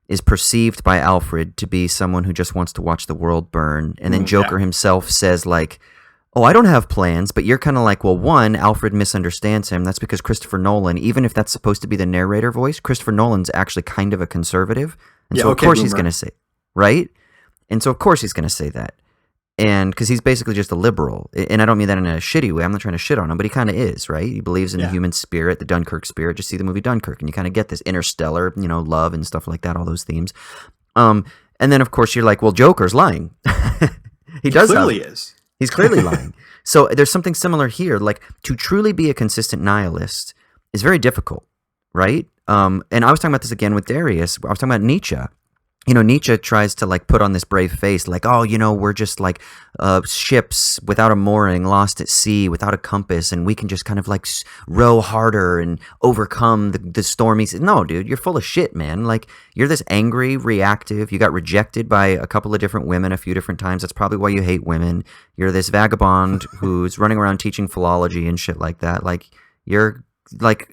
is perceived by Alfred to be someone who just wants to watch the world burn, and then Joker himself says like, oh, I don't have plans, but you're kind of like, well, one, Alfred misunderstands him. That's because Christopher Nolan, even if that's supposed to be the narrator voice, Christopher Nolan's actually kind of a conservative. And so, of course, he's going to say, right? And so, of course, he's going to say that. And because he's basically just a liberal. And I don't mean that in a shitty way. I'm not trying to shit on him, but he kind of is, right? He believes in the human spirit, the Dunkirk spirit. Just see the movie Dunkirk, and you kind of get this interstellar, you know, love and stuff like that, all those themes. And then, of course, you're like, well, Joker's lying. He clearly is. He's clearly lying. So there's something similar here. Like, to truly be a consistent nihilist is very difficult, right? And I was talking about this again with Darius. I was talking about Nietzsche. You know, Nietzsche tries to like put on this brave face, like, oh, you know, we're just like ships without a mooring, lost at sea, without a compass, and we can just kind of like row harder and overcome the stormy. No, dude, you're full of shit, man. Like, you're this angry, reactive. You got rejected by a couple of different women a few different times. That's probably why you hate women. You're this vagabond who's running around teaching philology and shit like that. Like, you're like,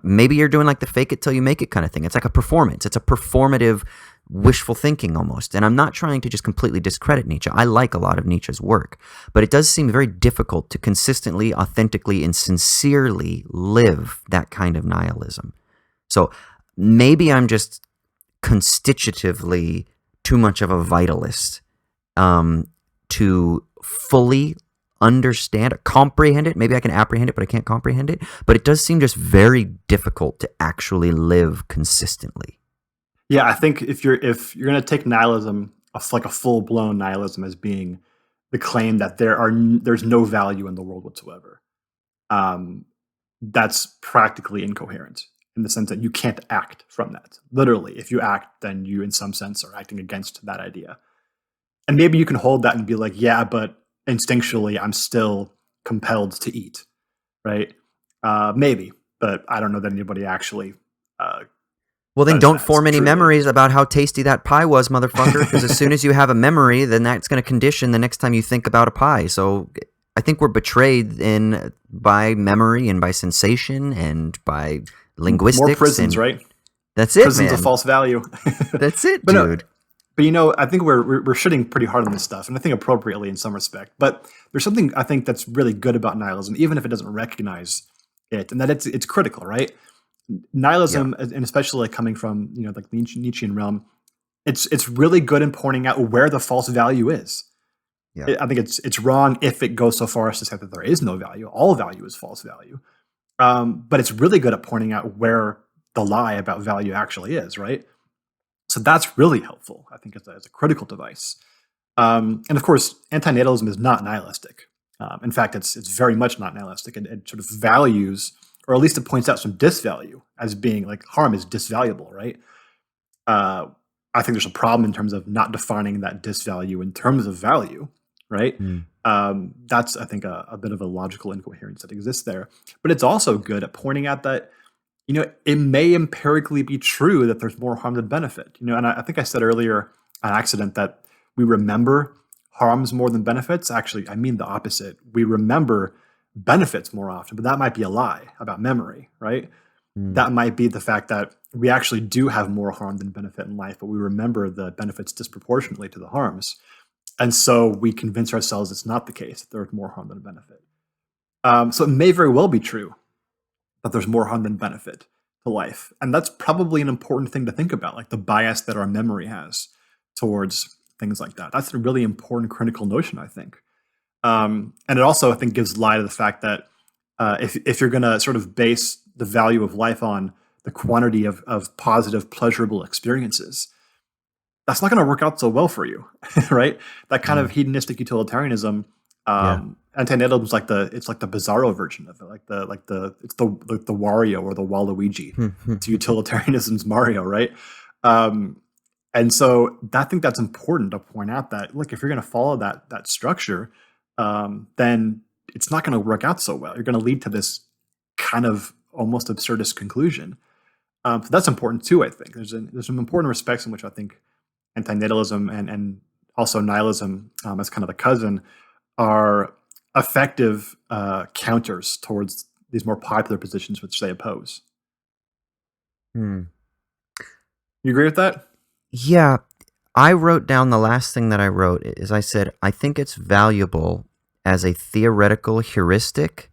maybe you're doing like the fake it till you make it kind of thing. It's like a performance. It's a performative wishful thinking almost. And I'm not trying to just completely discredit Nietzsche. I like a lot of Nietzsche's work, but it does seem very difficult to consistently, authentically, and sincerely live that kind of nihilism. So maybe I'm just constitutively too much of a vitalist to fully understand, comprehend it. Maybe I can apprehend it, but I can't comprehend it. But it does seem just very difficult to actually live consistently. Yeah, I think if you're going to take nihilism, like a full blown nihilism, as being the claim that there's no value in the world whatsoever, that's practically incoherent in the sense that you can't act from that. Literally, if you act, then you, in some sense, are acting against that idea. And maybe you can hold that and be like, yeah, but instinctually, I'm still compelled to eat, right? Maybe, but I don't know that anybody actually. Well, then don't form any memories about how tasty that pie was, motherfucker, because as soon as you have a memory, then that's going to condition the next time you think about a pie. So I think we're betrayed by memory and by sensation and by linguistics. More prisons, right? That's it, prisons man. Of false value. That's it, dude. No, but you know, I think we're shitting pretty hard on this stuff, and I think appropriately in some respect. But there's something I think that's really good about nihilism, even if it doesn't recognize it, and that it's critical, right? Nihilism, and especially like coming from like the Nietzschean realm, it's really good in pointing out where the false value is. Yeah. I think it's wrong if it goes so far as to say that there is no value. All value is false value. But it's really good at pointing out where the lie about value actually is, right? So that's really helpful, I think, as a critical device. And of course, anti-natalism is not nihilistic. In fact, it's very much not nihilistic. It sort of values, or at least it points out some disvalue as being like harm is disvaluable, right? I think there's a problem in terms of not defining that disvalue in terms of value, right? That's, I think, a bit of a logical incoherence that exists there. But it's also good at pointing out that, it may empirically be true that there's more harm than benefit. And I think I said earlier on accident that we remember harms more than benefits. Actually, I mean the opposite. We remember benefits more often, but that might be a lie about memory, right? That might be the fact that we actually do have more harm than benefit in life, but we remember the benefits disproportionately to the harms. And so we convince ourselves it's not the case, that there's more harm than benefit. So it may very well be true that there's more harm than benefit to life. And that's probably an important thing to think about, like the bias that our memory has towards things like that. That's a really important critical notion, I think. And it also, I think, gives lie to the fact that if you're going to sort of base the value of life on the quantity of positive, pleasurable experiences, that's not going to work out so well for you, right? That kind of hedonistic utilitarianism, anti-natalism is like the bizarro version of it, it's the Wario or the Waluigi to utilitarianism's Mario, right? And so I think that's important to point out that, look, if you're going to follow that structure, then it's not going to work out so well. You're going to lead to this kind of almost absurdist conclusion. So that's important too, I think. There's some important respects in which I think anti-natalism and also nihilism as kind of the cousin are effective counters towards these more popular positions which they oppose. You agree with that? Yeah. I wrote down the last thing that I wrote is I said, I think it's valuable as a theoretical heuristic,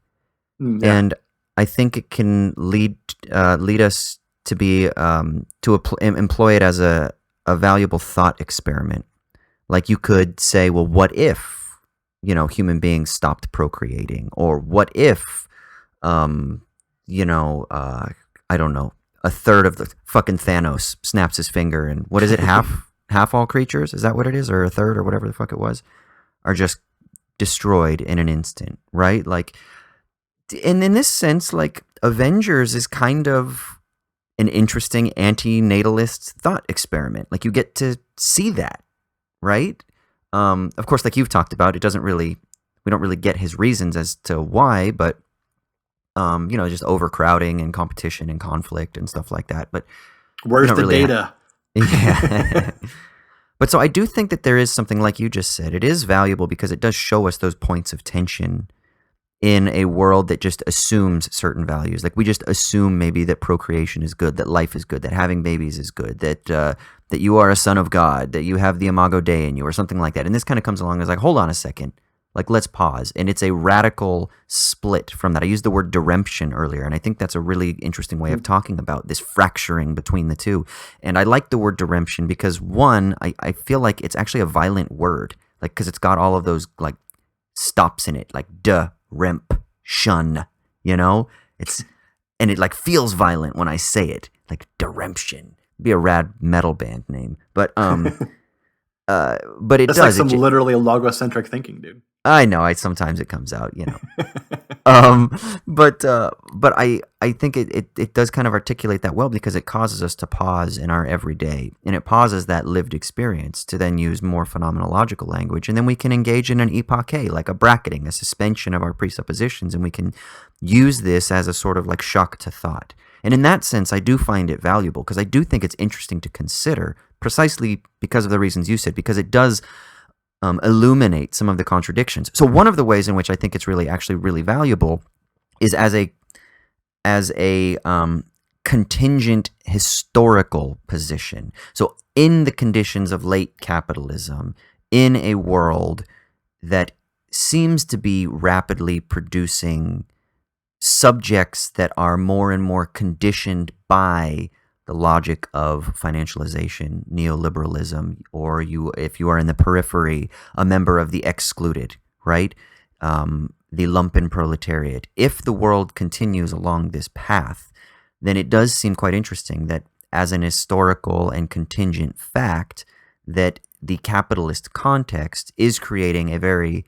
and I think it can lead us to be employ it as a valuable thought experiment. Like you could say, well, what if human beings stopped procreating, or what if I don't know, a third of the fucking Thanos snaps his finger and what is it, half all creatures, is that what it is, or a third, or whatever the fuck it was, are just destroyed in an instant, right? Like, and in this sense, like Avengers is kind of an interesting anti-natalist thought experiment. Like you get to see that, right? Of course, like you've talked about, we don't really get his reasons as to why, but just overcrowding and competition and conflict and stuff like that. But where's the data? Yeah. But so I do think that there is something, like you just said, it is valuable because it does show us those points of tension in a world that just assumes certain values. Like we just assume maybe that procreation is good, that life is good, that having babies is good, that you are a son of God, that you have the imago Dei in you, or something like that. And this kind of comes along as like, hold on a second. Like, let's pause. And it's a radical split from that. I used the word deremption earlier, and I think that's a really interesting way of talking about this fracturing between the two. And I like the word deremption because, one, I feel like it's actually a violent word, like, because it's got all of those, like, stops in it, like, remp, shun, and it, like, feels violent when I say it, like, deremption. It'd be a rad metal band name. But it That's does. Like some literally logocentric thinking, dude. I know. Sometimes it comes out, But I think it does kind of articulate that well because it causes us to pause in our everyday, and it pauses that lived experience to then use more phenomenological language, and then we can engage in an epoche, like a bracketing, a suspension of our presuppositions, and we can use this as a sort of like shock to thought. And in that sense, I do find it valuable because I do think it's interesting to consider, precisely because of the reasons you said, because it does illuminate some of the contradictions. So one of the ways in which I think it's actually really valuable is as a contingent historical position. So in the conditions of late capitalism, in a world that seems to be rapidly producing subjects that are more and more conditioned by the logic of financialization, neoliberalism, or if you are in the periphery, a member of the excluded, right? The lumpen proletariat. If the world continues along this path, then it does seem quite interesting that as an historical and contingent fact, that the capitalist context is creating a very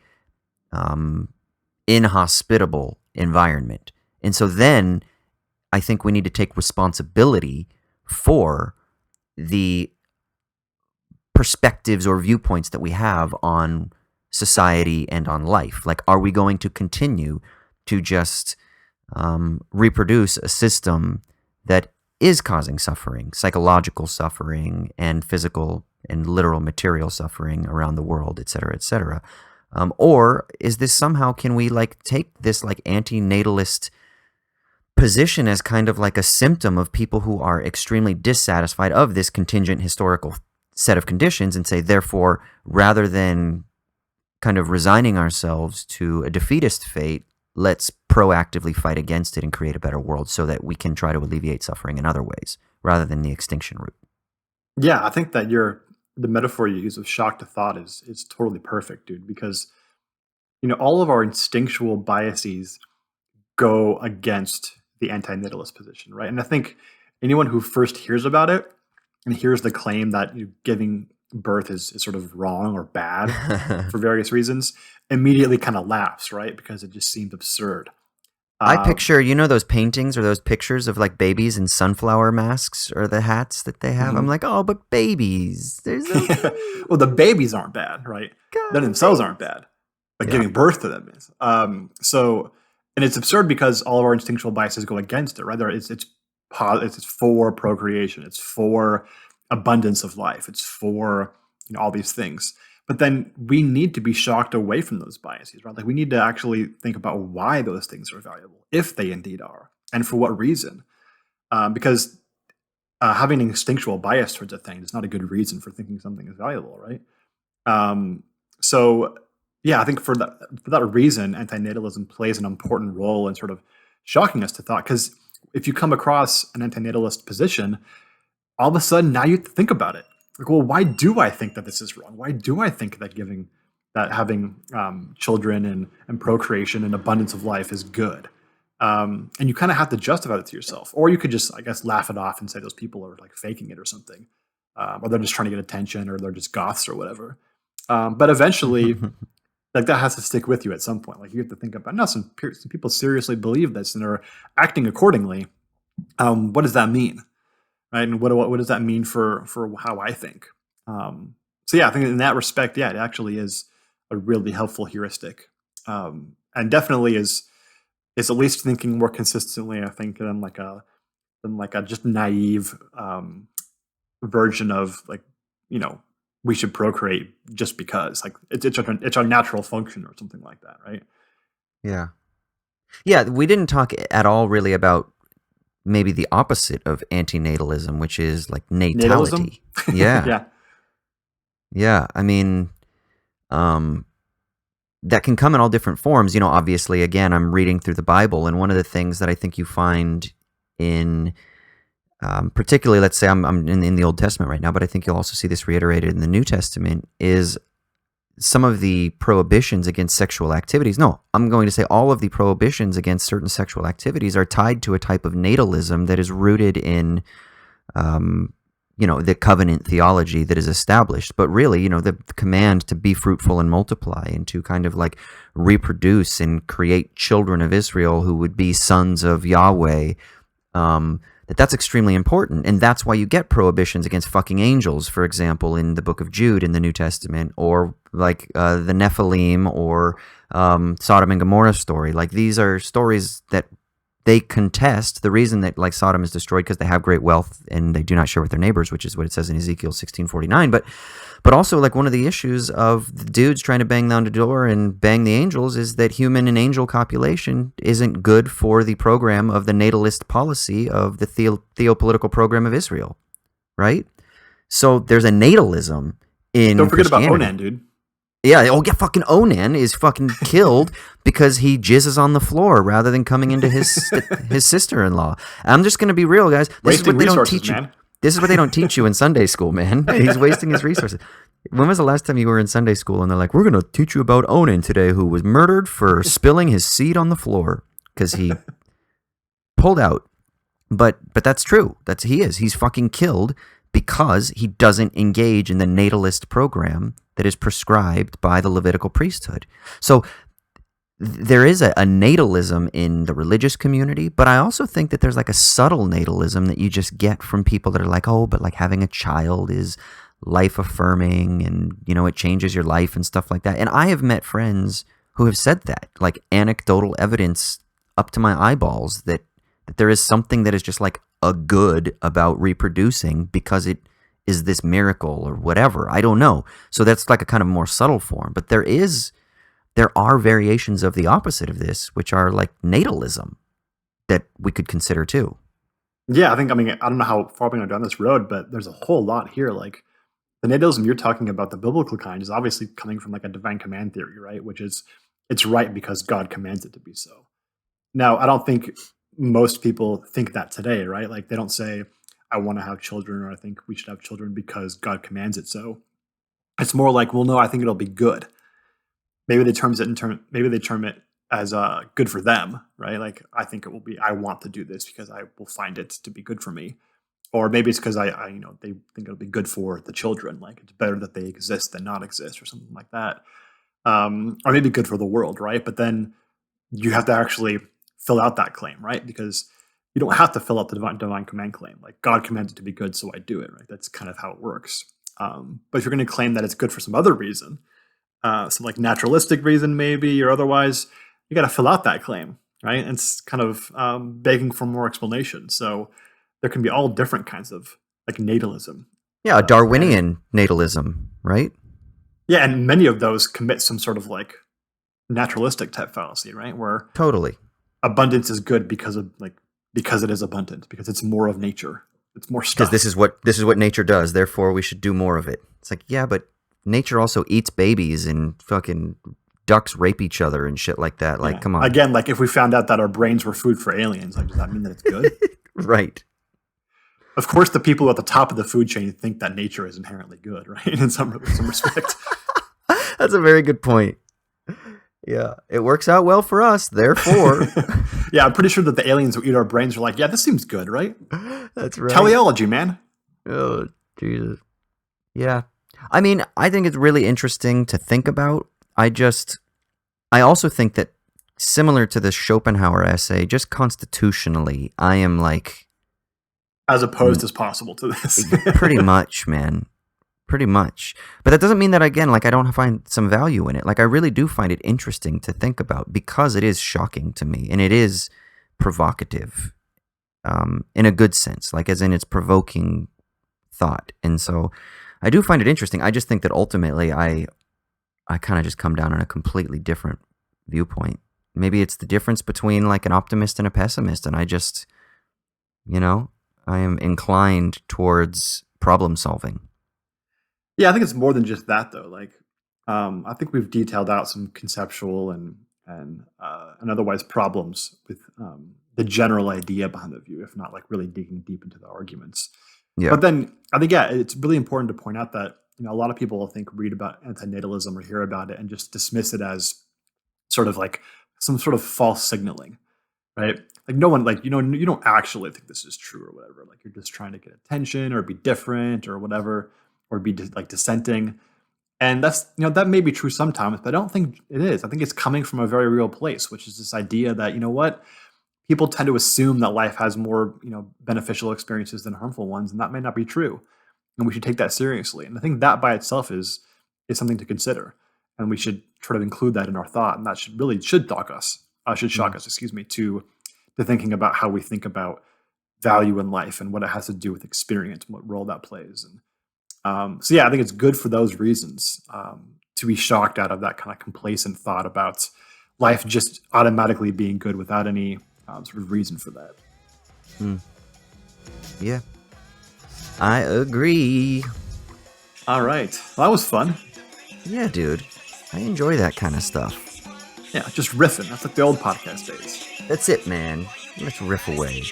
inhospitable environment. And so then I think we need to take responsibility for the perspectives or viewpoints that we have on society and on life. Like, are we going to continue to just reproduce a system that is causing suffering, psychological suffering, and physical and literal material suffering around the world, et cetera, et cetera? Or is this somehow, can we like take this like anti-natalist position as kind of like a symptom of people who are extremely dissatisfied of this contingent historical set of conditions and say, therefore, rather than kind of resigning ourselves to a defeatist fate, let's proactively fight against it and create a better world so that we can try to alleviate suffering in other ways rather than the extinction route. Yeah, I think that the metaphor you use of shock to thought is totally perfect, dude, because all of our instinctual biases go against the anti-natalist position, right? And I think anyone who first hears about it and hears the claim that giving birth is sort of wrong or bad for various reasons immediately kind of laughs, right? Because it just seems absurd. I picture, those paintings or those pictures of like babies in sunflower masks or the hats that they have. I'm like, oh, but babies. There's well, the babies aren't bad, right? They themselves aren't bad, but giving birth to them is. And it's absurd because all of our instinctual biases go against it, right? It's for procreation. It's for abundance of life. It's for all these things. But then we need to be shocked away from those biases, right? Like we need to actually think about why those things are valuable, if they indeed are, and for what reason. Because having an instinctual bias towards a thing is not a good reason for thinking something is valuable, right? So yeah, I think for that reason, anti-natalism plays an important role in sort of shocking us to thought. Because if you come across an anti-natalist position, all of a sudden now you have to think about it. Like, well, why do I think that this is wrong? Why do I think that having children and procreation and abundance of life is good? And you kind of have to justify it to yourself, or you could just, I guess, laugh it off and say those people are like faking it or something, or they're just trying to get attention, or they're just goths or whatever. But eventually, like that has to stick with you at some point. Like you have to think about, no, some people seriously believe this and are acting accordingly. What does that mean? Right, and what does that mean for how I think? So yeah, I think in that respect, yeah, it actually is a really helpful heuristic, and definitely is at least thinking more consistently, I think, than like a just naive version of like we should procreate just because like it's our natural function or something like that, right? Yeah. We didn't talk at all really about maybe the opposite of anti-natalism, which is like natality. Yeah. Yeah. I mean, that can come in all different forms. Obviously, again, I'm reading through the Bible, and one of the things that I think you find in, particularly, let's say I'm in the Old Testament right now, but I think you'll also see this reiterated in the New Testament, is some of the prohibitions against sexual activities. No, I'm going to say all of the prohibitions against certain sexual activities are tied to a type of natalism that is rooted in, the covenant theology that is established. But really, the command to be fruitful and multiply and to kind of like reproduce and create children of Israel who would be sons of Yahweh, that's extremely important. And that's why you get prohibitions against fucking angels, for example, in the book of Jude in the New Testament, or like the Nephilim, or Sodom and Gomorrah story. Like these are stories that they contest. The reason that like Sodom is destroyed because they have great wealth and they do not share with their neighbors, which is what it says in Ezekiel 16:49. But also like one of the issues of the dudes trying to bang down the door and bang the angels is that human and angel copulation isn't good for the program of the natalist policy of the theopolitical program of Israel, right? So there's a natalism in Don't forget Christianity. about Onan, dude. Yeah, fucking Onan is fucking killed because he jizzes on the floor rather than coming into his sister-in-law. I'm just gonna be real, guys. This is what they don't teach you. This is what they don't teach you in Sunday school, man. He's wasting his resources. When was the last time you were in Sunday school and they're like, we're gonna teach you about Onan today, who was murdered for spilling his seed on the floor because he pulled out. But that's true. He's fucking killed because he doesn't engage in the natalist program that is prescribed by the Levitical priesthood. So there is a natalism in the religious community, but I also think that there's like a subtle natalism that you just get from people that are like, oh, but like having a child is life affirming and, you know, it changes your life and stuff like that. And I have met friends who have said that, like anecdotal evidence up to my eyeballs that there is something that is just like a good about reproducing because it is this miracle or whatever. I don't know. So that's like a kind of more subtle form. But there are variations of the opposite of this, which are like natalism that we could consider too. Yeah, I don't know how far we're going down this road, but there's a whole lot here. Like the natalism you're talking about, the biblical kind, is obviously coming from like a divine command theory, right? Which is it's right because God commands it to be so. Now, I don't think most people think that today, right? Like they don't say, I want to have children, or I think we should have children because God commands it so. It's more like, well, no, I think it'll be good. Maybe they term it as good for them, right? Like I think it will be, I want to do this because I will find it to be good for me. Or maybe it's because I they think it'll be good for the children. Like it's better that they exist than not exist or something like that. Or maybe good for the world, right? But then you have to actually fill out that claim, right? Because you don't have to fill out the divine command claim. Like God commands it to be good, so I do it, right? That's kind of how it works. But if you're going to claim that it's good for some other reason, some like naturalistic reason maybe, or otherwise, you got to fill out that claim, right? And it's kind of begging for more explanation. So there can be all different kinds of like natalism. Yeah, Darwinian natalism, right? Yeah, and many of those commit some sort of like naturalistic type fallacy, right? Where totally abundance is good because it is abundant, because it's more of nature. It's more stuff. Because this is what nature does, therefore we should do more of it. It's like, yeah, but nature also eats babies and fucking ducks rape each other and shit like that. Like, come on. Again, like if we found out that our brains were food for aliens, like does that mean that it's good? Right. Of course, the people at the top of the food chain think that nature is inherently good, right? In some respect. That's a very good point. Yeah, it works out well for us, therefore. Yeah, I'm pretty sure that the aliens who eat our brains are like, yeah, this seems good, right? That's right. Teleology, man. Oh, Jesus. Yeah. I mean, I think it's really interesting to think about. I also think that similar to the Schopenhauer essay, just constitutionally, I am like... As opposed as possible to this. Pretty much, man. Pretty much. But that doesn't mean that, again, like I don't find some value in it. Like I really do find it interesting to think about because it is shocking to me and it is provocative in a good sense, like as in it's provoking thought. And so I do find it interesting. I just think that ultimately I kind of just come down on a completely different viewpoint. Maybe it's the difference between like an optimist and a pessimist. And I just, I am inclined towards problem solving. Yeah, I think it's more than just that, though. Like, I think we've detailed out some conceptual and otherwise problems with the general idea behind the view, if not like really digging deep into the arguments. Yeah. But then I think, it's really important to point out that a lot of people I think read about anti-natalism or hear about it and just dismiss it as sort of like some sort of false signaling, right? Like no one, like you don't actually think this is true or whatever. Like you're just trying to get attention or be different or whatever. Or be like dissenting, and that's that may be true sometimes, but I don't think it is. I think it's coming from a very real place, which is this idea that people tend to assume that life has more beneficial experiences than harmful ones, and that may not be true, and we should take that seriously. And I think that by itself is something to consider, and we should try to include that in our thought, and that should shock us, to thinking about how we think about value in life and what it has to do with experience and what role that plays. And so yeah, I think it's good for those reasons to be shocked out of that kind of complacent thought about life just automatically being good without any sort of reason for that. Yeah, I agree. All right, well, that was fun. Yeah, dude. I enjoy that kind of stuff. Yeah, just riffing. That's like the old podcast days. That's it, man. Let's riff away.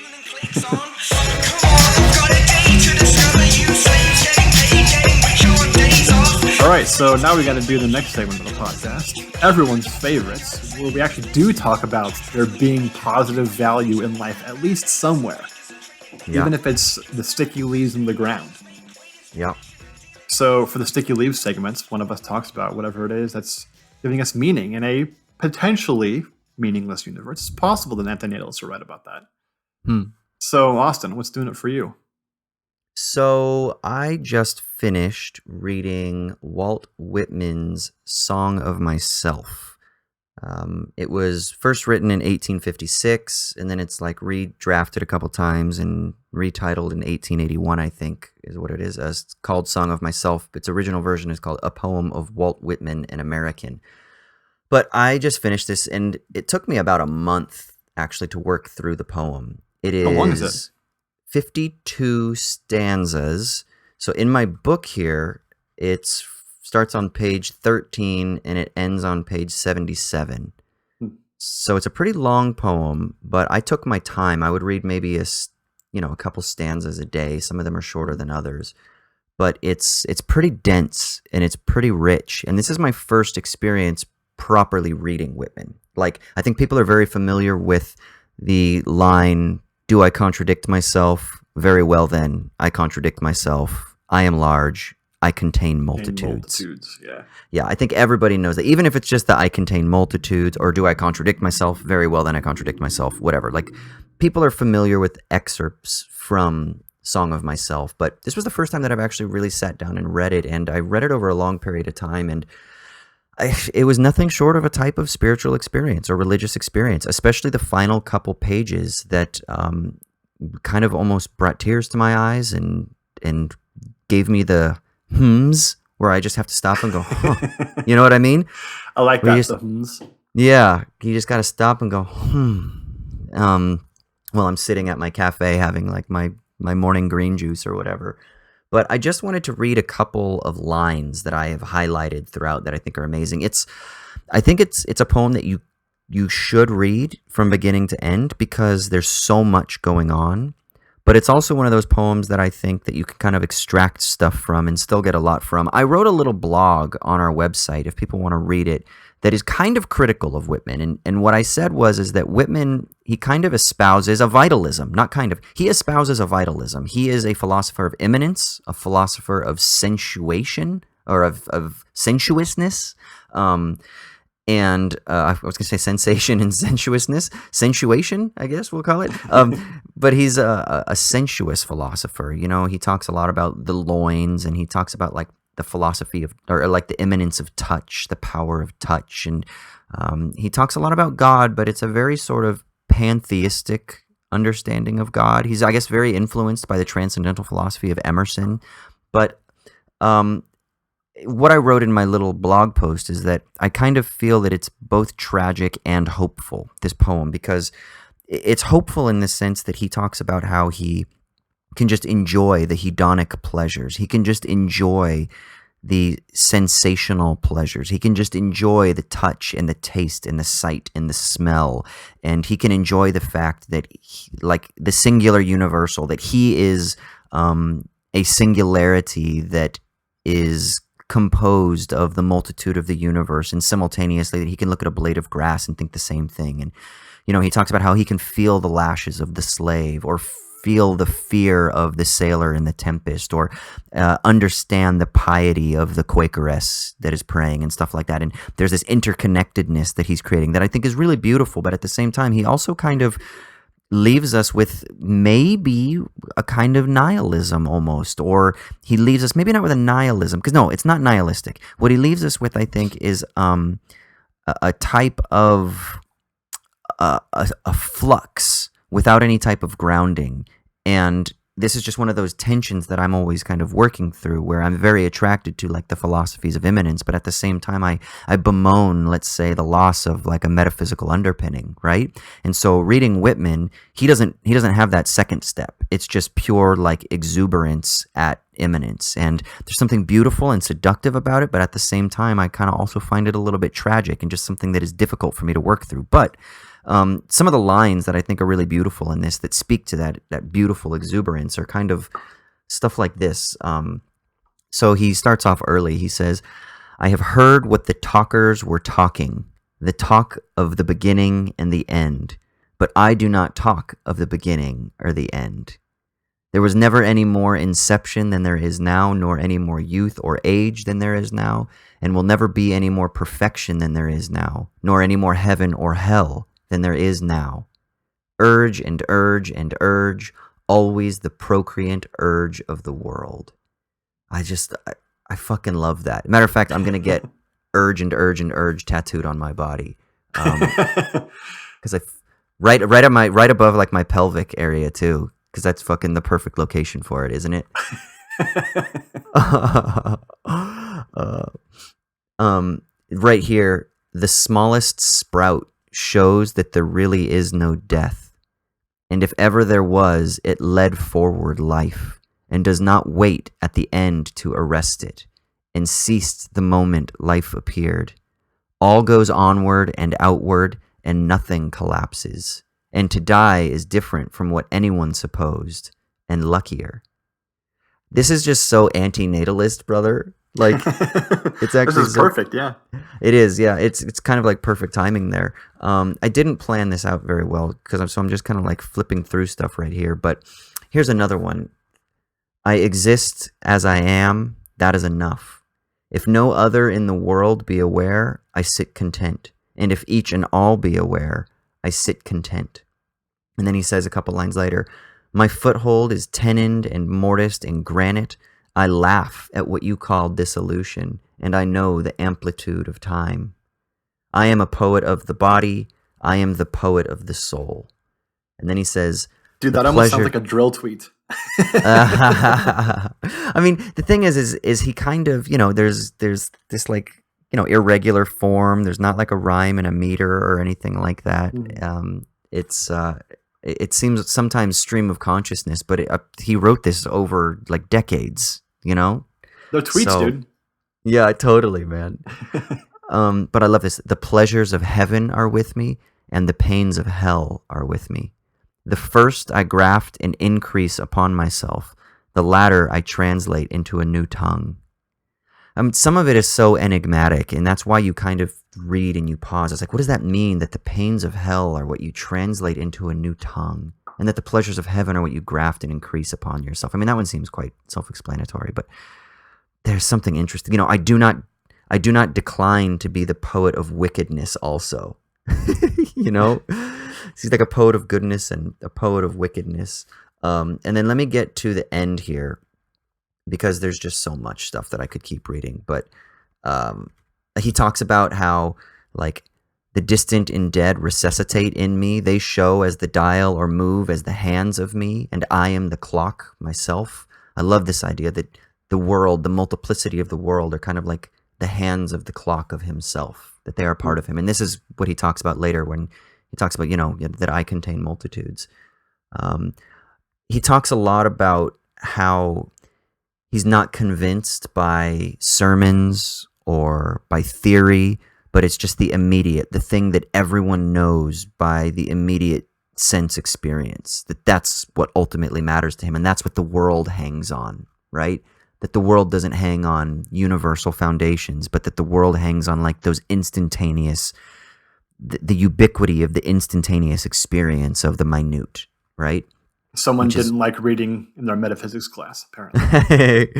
All right, so now we got to do the next segment of the podcast, everyone's favorites, where we actually do talk about there being positive value in life, at least somewhere, even if it's the sticky leaves in the ground. Yeah. So for the sticky leaves segments, one of us talks about whatever it is that's giving us meaning in a potentially meaningless universe. It's possible that anti-natalists are right about that. So Austin, what's doing it for you? So I just finished reading Walt Whitman's Song of Myself. It was first written in 1856, and then it's like redrafted a couple times and retitled in 1881, I think, is what it is. It's called Song of Myself. Its original version is called A Poem of Walt Whitman, an American. But I just finished this, and it took me about a month, actually, to work through the poem. How long is it? 52 stanzas. So in my book here, it starts on page 13 and it ends on page 77. So it's a pretty long poem, but I took my time. I would read maybe a couple stanzas a day. Some of them are shorter than others, but it's pretty dense and it's pretty rich. And this is my first experience properly reading Whitman. Like, I think people are very familiar with the line, "Do I contradict myself? Very well then, I contradict myself. I am large. I contain multitudes." Yeah, I think everybody knows that. Even if it's just that I contain multitudes, or do I contradict myself? Very well then, I contradict myself. Whatever. Like, people are familiar with excerpts from Song of Myself, but this was the first time that I've actually really sat down and read it, and I read it over a long period of time, and it was nothing short of a type of spiritual experience or religious experience, especially the final couple pages that kind of almost brought tears to my eyes and gave me the hmms where I just have to stop and go, huh. You know what I mean? I like that, the hmms. Yeah, you just got to stop and go, while I'm sitting at my cafe having like my morning green juice or whatever. But I just wanted to read a couple of lines that I have highlighted throughout that I think are amazing. I think it's a poem that you should read from beginning to end because there's so much going on. But it's also one of those poems that I think that you can kind of extract stuff from and still get a lot from. I wrote a little blog on our website, if people want to read it, that is kind of critical of Whitman. And what I said is that Whitman, he kind of espouses a vitalism, he espouses a vitalism. He is a philosopher of immanence, a philosopher of sensuation, or of sensuousness. And I was going to say sensation and sensuousness. Sensuation, I guess we'll call it. But he's a sensuous philosopher. You know, he talks a lot about the loins, and he talks about like the philosophy of, or like the immanence of touch, the power of touch. And he talks a lot about God, but it's a very sort of pantheistic understanding of God. He's, I guess, very influenced by the transcendental philosophy of Emerson. But what I wrote in my little blog post is that I kind of feel that it's both tragic and hopeful, this poem, because it's hopeful in the sense that he talks about how he can just enjoy the hedonic pleasures. He can just enjoy the sensational pleasures. He can just enjoy the touch and the taste and the sight and the smell. And he can enjoy the fact that, like the singular universal, that he is a singularity that is composed of the multitude of the universe, and simultaneously that he can look at a blade of grass and think the same thing. And, you know, he talks about how he can feel the lashes of the slave, or feel the fear of the sailor in the tempest, or understand the piety of the Quakeress that is praying and stuff like that. And there's this interconnectedness that he's creating that I think is really beautiful. But at the same time, he also kind of leaves us with maybe a kind of nihilism almost, or he leaves us maybe not with a nihilism, because no, it's not nihilistic. What he leaves us with, I think, is a type of a flux without any type of grounding. And this is just one of those tensions that I'm always kind of working through, where I'm very attracted to like the philosophies of immanence, but at the same time I bemoan, let's say, the loss of like a metaphysical underpinning, right? And so reading Whitman, he doesn't have that second step. It's just pure like exuberance at immanence, and there's something beautiful and seductive about it, but at the same time I kind of also find it a little bit tragic and just something that is difficult for me to work through. But some of the lines that I think are really beautiful in this that speak to that beautiful exuberance are kind of stuff like this. So he starts off early. He says, "I have heard what the talkers were talking, the talk of the beginning and the end, but I do not talk of the beginning or the end. There was never any more inception than there is now, nor any more youth or age than there is now, and will never be any more perfection than there is now, nor any more heaven or hell than there is now. Urge and urge and urge, always the procreant urge of the world." I fucking love that. Matter of fact, I'm gonna get urge and urge and urge tattooed on my body, because right above like my pelvic area too, because that's fucking the perfect location for it, isn't it? Right here, the smallest sprout shows that there really is no death, and if ever there was, it led forward life, and does not wait at the end to arrest it, and ceased the moment life appeared. All goes onward and outward, and nothing collapses, and to die is different from what anyone supposed, and luckier. This is just so anti-natalist, brother. Like, it's actually this is perfect. Yeah, it is. Yeah, it's kind of like perfect timing there. I didn't plan this out very well because I'm just kind of like flipping through stuff right here. But here's another one. "I exist as I am. That is enough. If no other in the world be aware, I sit content. And if each and all be aware, I sit content." And then he says a couple lines later, "My foothold is tenoned and mortised in granite. I laugh at what you call dissolution, and I know the amplitude of time. I am a poet of the body. I am the poet of the soul." And then he says, dude, that almost sounds like a drill tweet. I mean, the thing is he kind of, there's this like, irregular form. There's not like a rhyme and a meter or anything like that. It seems sometimes stream of consciousness, but he wrote this over like decades, They're tweets, dude. Yeah, totally, man. But I love this. "The pleasures of heaven are with me, and the pains of hell are with me. The first I graft and increase upon myself. The latter I translate into a new tongue." Some of it is so enigmatic, and that's why you kind of read and you pause. It's like, what does that mean, that the pains of hell are what you translate into a new tongue, and that the pleasures of heaven are what you graft and increase upon yourself? I mean, that one seems quite self-explanatory, but there's something interesting. I do not decline to be the poet of wickedness also. He's like a poet of goodness and a poet of wickedness. And then let me get to the end here, because there's just so much stuff that I could keep reading. But he talks about how, like, the distant and dead resuscitate in me. They show as the dial or move as the hands of me, and I am the clock myself. I love this idea that the world, the multiplicity of the world, are kind of like the hands of the clock of himself, that they are part of him. And this is what he talks about later when he talks about, that I contain multitudes. He talks a lot about how he's not convinced by sermons or by theory, but it's just the immediate, the thing that everyone knows by the immediate sense experience, that's what ultimately matters to him. And that's what the world hangs on, right? That the world doesn't hang on universal foundations, but that the world hangs on like those instantaneous, the ubiquity of the instantaneous experience of the minute, right? Someone didn't like reading in their metaphysics class, apparently.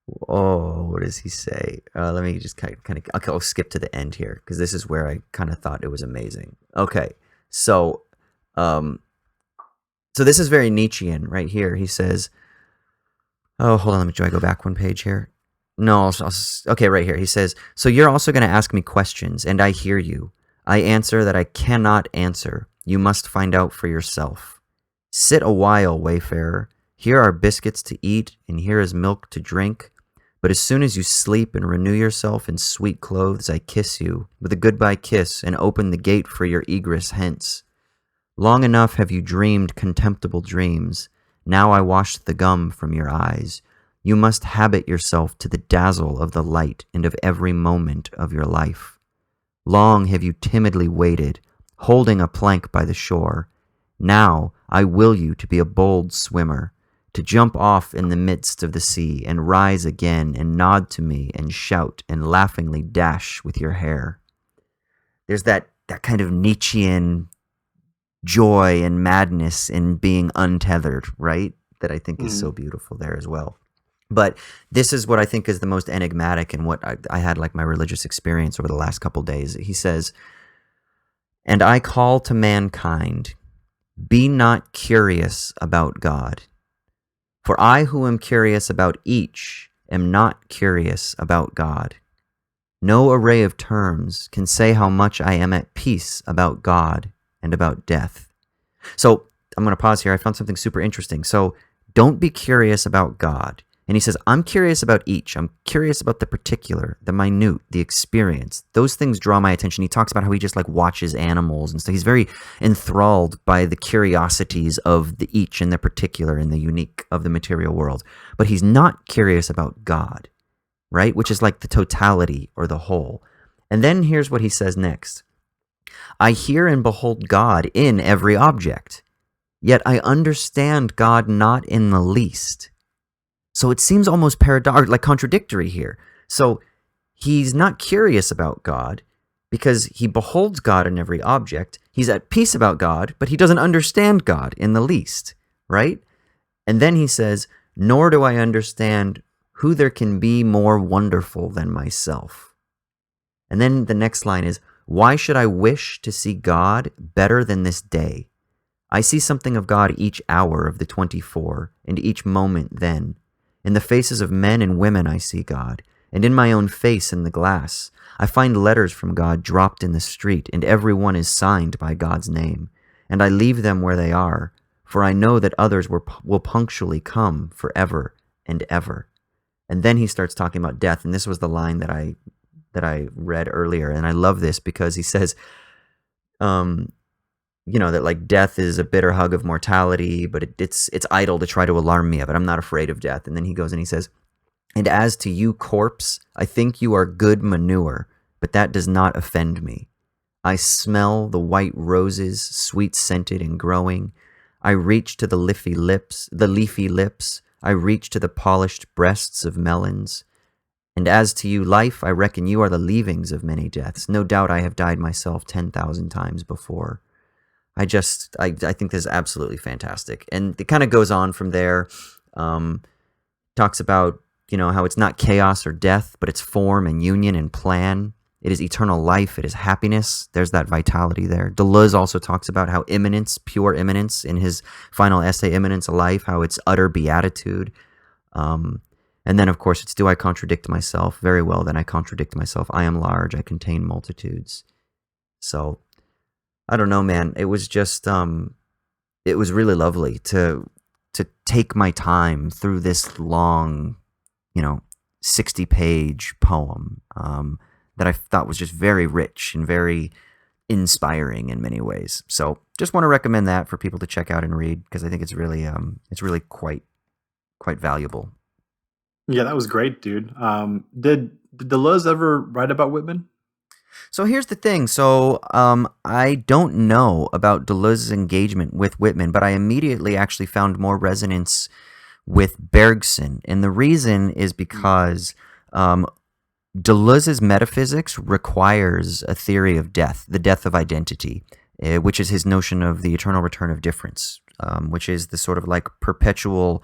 What does he say? Let me just kind of okay, I'll skip to the end here, because this is where I kind of thought it was amazing. Okay, so this is very Nietzschean right here. He says, oh, hold on, do I go back one page here? No, okay, right here. He says, "So you're also going to ask me questions, and I hear you. I answer that I cannot answer. You must find out for yourself. Sit a while, wayfarer. Here are biscuits to eat, and here is milk to drink. But as soon as you sleep and renew yourself in sweet clothes, I kiss you with a goodbye kiss and open the gate for your egress hence. Long enough have you dreamed contemptible dreams. Now I wash the gum from your eyes. You must habit yourself to the dazzle of the light and of every moment of your life. Long have you timidly waited, holding a plank by the shore. Now I will you to be a bold swimmer, to jump off in the midst of the sea and rise again and nod to me and shout and laughingly dash with your hair. There's that kind of Nietzschean joy and madness in being untethered, right? That I think is so beautiful there as well. But this is what I think is the most enigmatic and what I had like my religious experience over the last couple days. He says, "And I call to mankind, be not curious about God. For I who am curious about each am not curious about God. No array of terms can say how much I am at peace about God and about death." So I'm going to pause here. I found something super interesting. So don't be curious about God. And he says, I'm curious about each. I'm curious about the particular, the minute, the experience. Those things draw my attention. He talks about how he just like watches animals and stuff. He's very enthralled by the curiosities of the each and the particular and the unique of the material world. But he's not curious about God, right? Which is like the totality or the whole. And then here's what he says next. I hear and behold God in every object, yet I understand God not in the least. So it seems almost paradoxical, like contradictory here. So he's not curious about God because he beholds God in every object. He's at peace about God, but he doesn't understand God in the least, right? And then he says, nor do I understand who there can be more wonderful than myself. And then the next line is, why should I wish to see God better than this day? I see something of God each hour of the 24, and each moment then. In the faces of men and women I see God, and in my own face in the glass. I find letters from God dropped in the street, and every one is signed by God's name. And I leave them where they are, for I know that others will punctually come forever and ever. And then he starts talking about death, and this was the line that I read earlier, and I love this because he says, that like death is a bitter hug of mortality, but it's idle to try to alarm me of it. I'm not afraid of death. And then he goes and he says, and as to you, corpse, I think you are good manure, but that does not offend me. I smell the white roses, sweet-scented and growing. I reach to the leafy lips. I reach to the polished breasts of melons. And as to you, life, I reckon you are the leavings of many deaths. No doubt I have died myself 10,000 times before. I think this is absolutely fantastic. And it kind of goes on from there. Talks about, how it's not chaos or death, but it's form and union and plan. It is eternal life. It is happiness. There's that vitality there. Deleuze also talks about how immanence, pure immanence, in his final essay, Immanence of Life, how it's utter beatitude. And then, of course, it's do I contradict myself? Very well, then I contradict myself. I am large. I contain multitudes. So I don't know, man. It was just, it was really lovely to take my time through this long, 60-page poem that I thought was just very rich and very inspiring in many ways. So just want to recommend that for people to check out and read because I think it's really quite valuable. Yeah, that was great, dude. Did Deleuze ever write about Whitman? So here's the thing. So I don't know about Deleuze's engagement with Whitman, but I immediately actually found more resonance with Bergson. And the reason is because Deleuze's metaphysics requires a theory of death, the death of identity, which is his notion of the eternal return of difference, which is the sort of like perpetual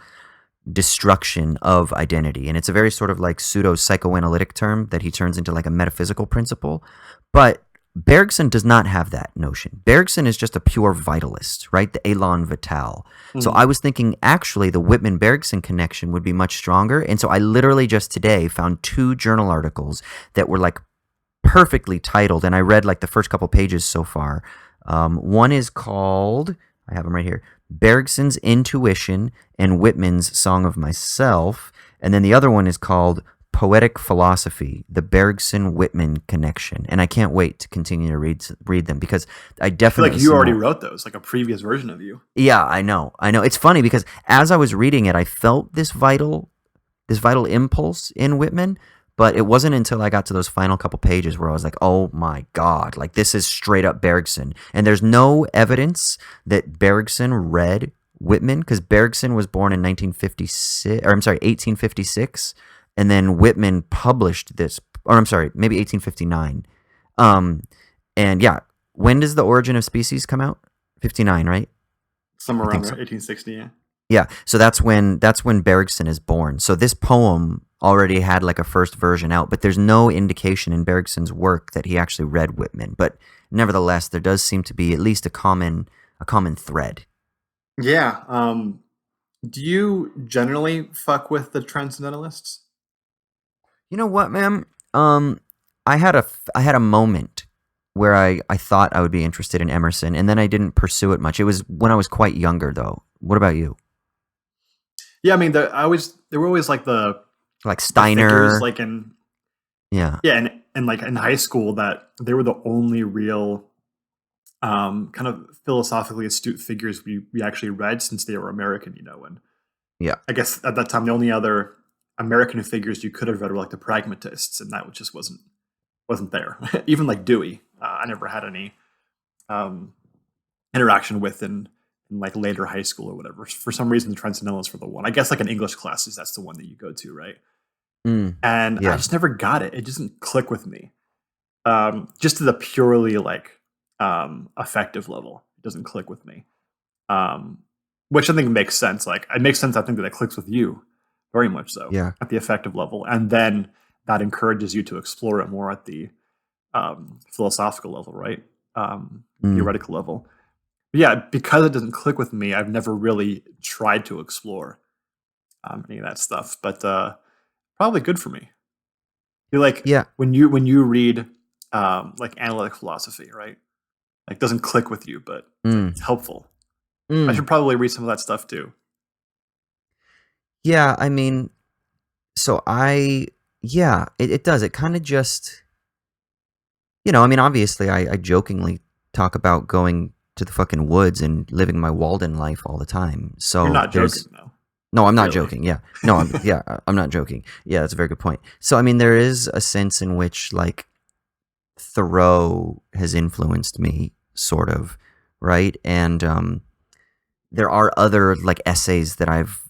destruction of identity. And it's a very sort of like pseudo-psychoanalytic term that he turns into like a metaphysical principle. But Bergson does not have that notion. Bergson is just a pure vitalist, right? The élan vital. Mm-hmm. So I was thinking actually the Whitman-Bergson connection would be much stronger. And so I literally just today found 2 journal articles that were like perfectly titled. And I read like the first couple pages so far. One is called, I have them right here, Bergson's Intuition and Whitman's Song of Myself. And then the other one is called Poetic Philosophy, the Bergson-Whitman Connection. And I can't wait to continue to read them because I I feel definitely like you see already more. wrote those, like a previous version of you. Yeah, I know. It's funny because as I was reading it, I felt this vital impulse in Whitman, but it wasn't until I got to those final couple pages where I was like, "Oh my God, like this is straight up Bergson." And there's no evidence that Bergson read Whitman because Bergson was born in 1856, and then Whitman published this, or I'm sorry, maybe 1859. Um, and yeah, when does The Origin of Species come out? 59, right? Somewhere I around think there, so. 1860, yeah. Yeah, so that's when Bergson is born. So this poem already had like a first version out, but there's no indication in Bergson's work that he actually read Whitman. But nevertheless, there does seem to be at least a common thread. Yeah. Do you generally fuck with the Transcendentalists? You know what, man? I had a moment where I thought I would be interested in Emerson, and then I didn't pursue it much. It was when I was quite younger, though. What about you? Yeah, I mean, they were always like the Like figures, Steiner? like in Yeah. yeah, and like in high school, that they were the only real kind of philosophically astute figures we actually read since they were American, and Yeah. I guess at that time the only other American figures you could have read were like the pragmatists, and that just wasn't there. Even like Dewey, I never had any um, interaction with in like later high school or whatever. For some reason, the Transcendentalists were the one. I guess like in English classes, that's the one that you go to, right? Mm, And I yeah. just never got it. It doesn't click with me. Just to the purely like affective level, it doesn't click with me. Um, which I think makes sense. Like it makes sense. I think that it clicks with you very much so Yeah. at the affective level, and then that encourages you to explore it more at the philosophical level, right? Mm. Theoretical level. But yeah, because it doesn't click with me, I've never really tried to explore any of that stuff. But probably good for me. I feel like Yeah. when you read like analytic philosophy, right? Like doesn't click with you, but Mm. it's helpful. I Mm. should probably read some of that stuff too. Yeah, I mean, yeah, it does. It kind of just, I mean, obviously, I jokingly talk about going to the fucking woods and living my Walden life all the time. You're So not joking though, no, I'm not really. joking. Yeah. No, I'm not joking. Yeah, that's a very good point. So, I mean, there is a sense in which, like, Thoreau has influenced me, sort of, right? And, there are other like essays that I've